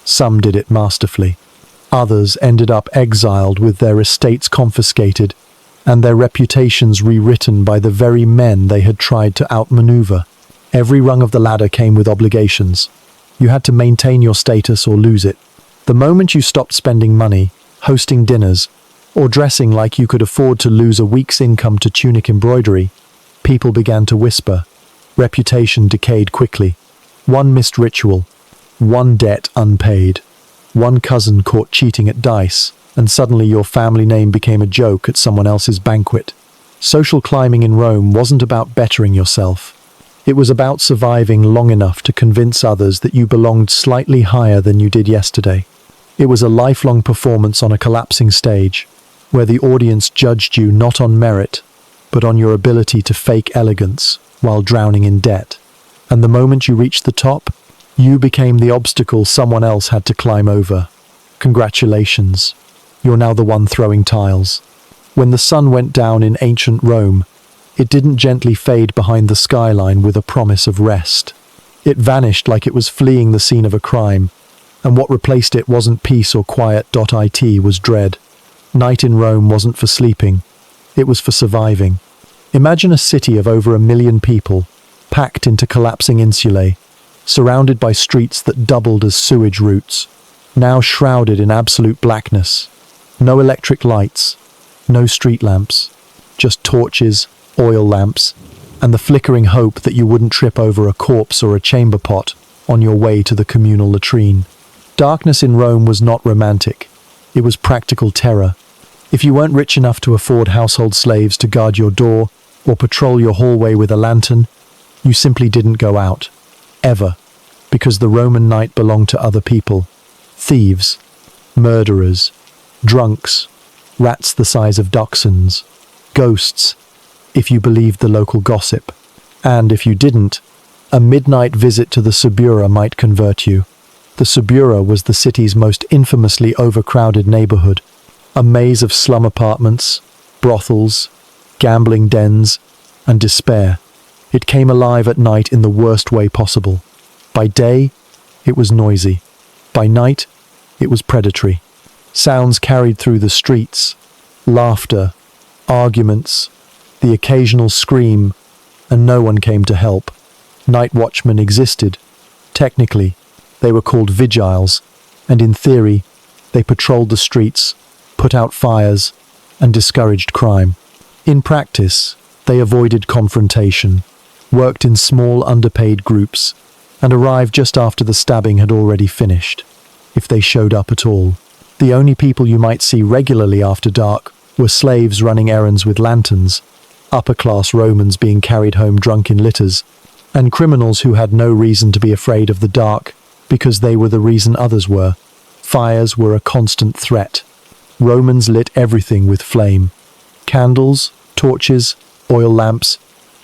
Some did it masterfully. Others ended up exiled with their estates confiscated and their reputations rewritten by the very men they had tried to outmaneuver. Every rung of the ladder came with obligations. You had to maintain your status or lose it. The moment you stopped spending money, hosting dinners, or dressing like you could afford to lose a week's income to tunic embroidery, people began to whisper. Reputation decayed quickly. One missed ritual, one debt unpaid, one cousin caught cheating at dice, and suddenly your family name became a joke at someone else's banquet. Social climbing in Rome wasn't about bettering yourself. It was about surviving long enough to convince others that you belonged slightly higher than you did yesterday. It was a lifelong performance on a collapsing stage, where the audience judged you not on merit, but on your ability to fake elegance while drowning in debt. And the moment you reached the top, you became the obstacle someone else had to climb over. Congratulations. You're now the one throwing tiles. When the sun went down in ancient Rome, it didn't gently fade behind the skyline with a promise of rest. It vanished like it was fleeing the scene of a crime, and what replaced it wasn't peace or quiet. It was dread. Night in Rome wasn't for sleeping, it was for surviving. Imagine a city of over 1 million people, packed into collapsing insulae, surrounded by streets that doubled as sewage routes, now shrouded in absolute blackness. No electric lights, no street lamps, just torches, oil lamps, and the flickering hope that you wouldn't trip over a corpse or a chamber pot on your way to the communal latrine. Darkness in Rome was not romantic. It was practical terror. If you weren't rich enough to afford household slaves to guard your door or patrol your hallway with a lantern, you simply didn't go out. Ever. Because the Roman night belonged to other people. Thieves, murderers, drunks, rats the size of dachshunds, ghosts, if you believed the local gossip. And if you didn't, a midnight visit to the Subura might convert you. The Subura was the city's most infamously overcrowded neighborhood, a maze of slum apartments, brothels, gambling dens, and despair. It came alive at night in the worst way possible. By day, it was noisy. By night, it was predatory. Sounds carried through the streets, laughter, arguments, the occasional scream, and no one came to help. Night watchmen existed. Technically, They were called vigiles, and in theory, they patrolled the streets, put out fires, and discouraged crime. In practice, they avoided confrontation, worked in small underpaid groups, and arrived just after the stabbing had already finished, if they showed up at all. The only people you might see regularly after dark were slaves running errands with lanterns, upper-class Romans being carried home drunk in litters, and criminals who had no reason to be afraid of the dark because they were the reason others were. Fires were a constant threat. Romans lit everything with flame. Candles, torches, oil lamps,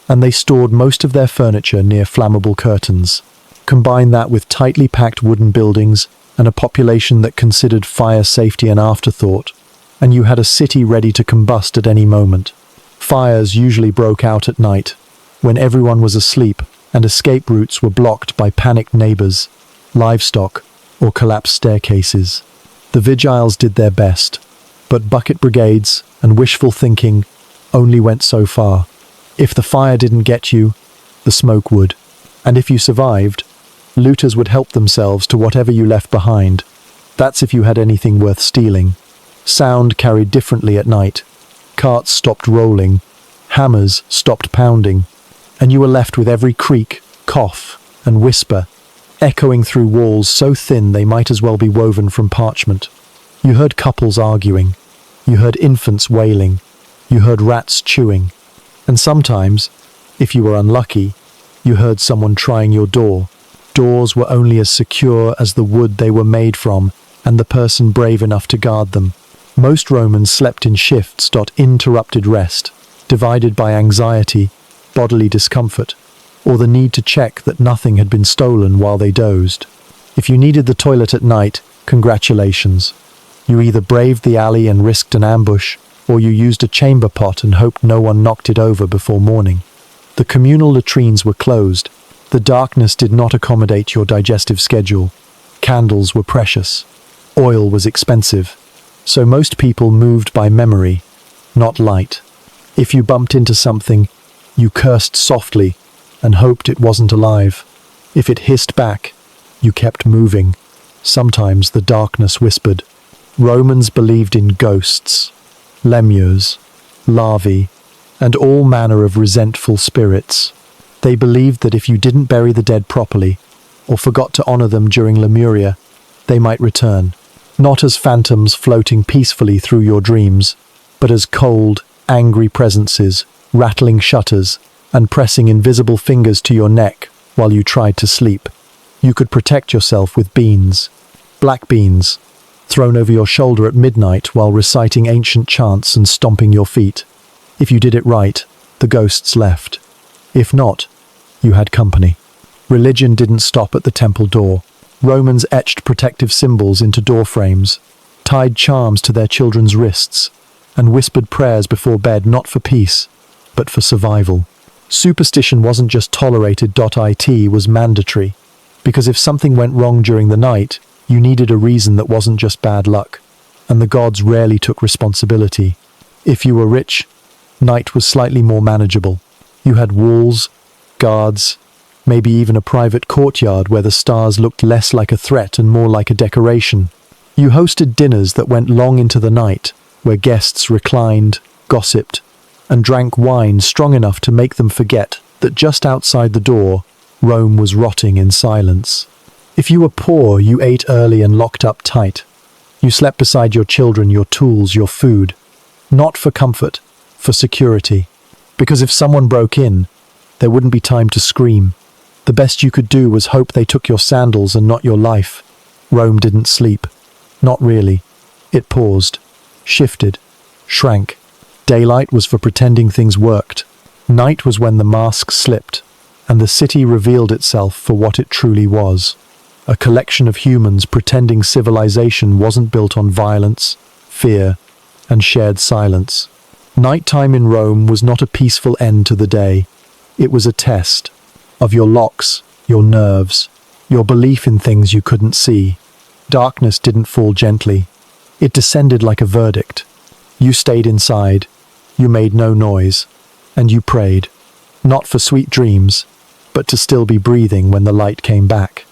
and they stored most of their furniture near flammable curtains. Combine that with tightly packed wooden buildings and a population that considered fire safety an afterthought, and you had a city ready to combust at any moment. Fires usually broke out at night, when everyone was asleep and escape routes were blocked by panicked neighbors, livestock, or collapsed staircases. The vigiles did their best, but bucket brigades and wishful thinking only went so far. If the fire didn't get you, the smoke would. And if you survived, looters would help themselves to whatever you left behind. That's if you had anything worth stealing. Sound carried differently at night. Carts stopped rolling, hammers stopped pounding, and you were left with every creak, cough, and whisper echoing through walls so thin they might as well be woven from parchment. You heard couples arguing. You heard infants wailing. You heard rats chewing. And sometimes, if you were unlucky, you heard someone trying your door. Doors were only as secure as the wood they were made from and the person brave enough to guard them. Most Romans slept in shifts. Interrupted rest, divided by anxiety, bodily discomfort, or the need to check that nothing had been stolen while they dozed. If you needed the toilet at night, congratulations. You either braved the alley and risked an ambush, or you used a chamber pot and hoped no one knocked it over before morning. The communal latrines were closed. The darkness did not accommodate your digestive schedule. Candles were precious. Oil was expensive. So most people moved by memory, not light. If you bumped into something, you cursed softly and hoped it wasn't alive. If it hissed back, you kept moving. Sometimes the darkness whispered. Romans believed in ghosts, lemures, larvae, and all manner of resentful spirits. They believed that if you didn't bury the dead properly, or forgot to honor them during Lemuria, they might return, not as phantoms floating peacefully through your dreams, but as cold, angry presences, rattling shutters, and pressing invisible fingers to your neck while you tried to sleep. You could protect yourself with beans, black beans, thrown over your shoulder at midnight while reciting ancient chants and stomping your feet. If you did it right, the ghosts left. If not, you had company. Religion didn't stop at the temple door. Romans etched protective symbols into door frames, tied charms to their children's wrists, and whispered prayers before bed not for peace, but for survival. Superstition wasn't just tolerated. It was mandatory, because if something went wrong during the night, you needed a reason that wasn't just bad luck, and the gods rarely took responsibility. If you were rich, night was slightly more manageable. You had walls, guards, maybe even a private courtyard where the stars looked less like a threat and more like a decoration. You hosted dinners that went long into the night, where guests reclined, gossiped, and drank wine strong enough to make them forget that just outside the door, Rome was rotting in silence. If you were poor, you ate early and locked up tight. You slept beside your children, your tools, your food. Not for comfort, for security. Because if someone broke in, there wouldn't be time to scream. The best you could do was hope they took your sandals and not your life. Rome didn't sleep. Not really. It paused, shifted, shrank. Daylight was for pretending things worked. Night was when the mask slipped, and the city revealed itself for what it truly was. A collection of humans pretending civilization wasn't built on violence, fear, and shared silence. Nighttime in Rome was not a peaceful end to the day. It was a test of your locks, your nerves, your belief in things you couldn't see. Darkness didn't fall gently. It descended like a verdict. You stayed inside, you made no noise, and you prayed, not for sweet dreams, but to still be breathing when the light came back.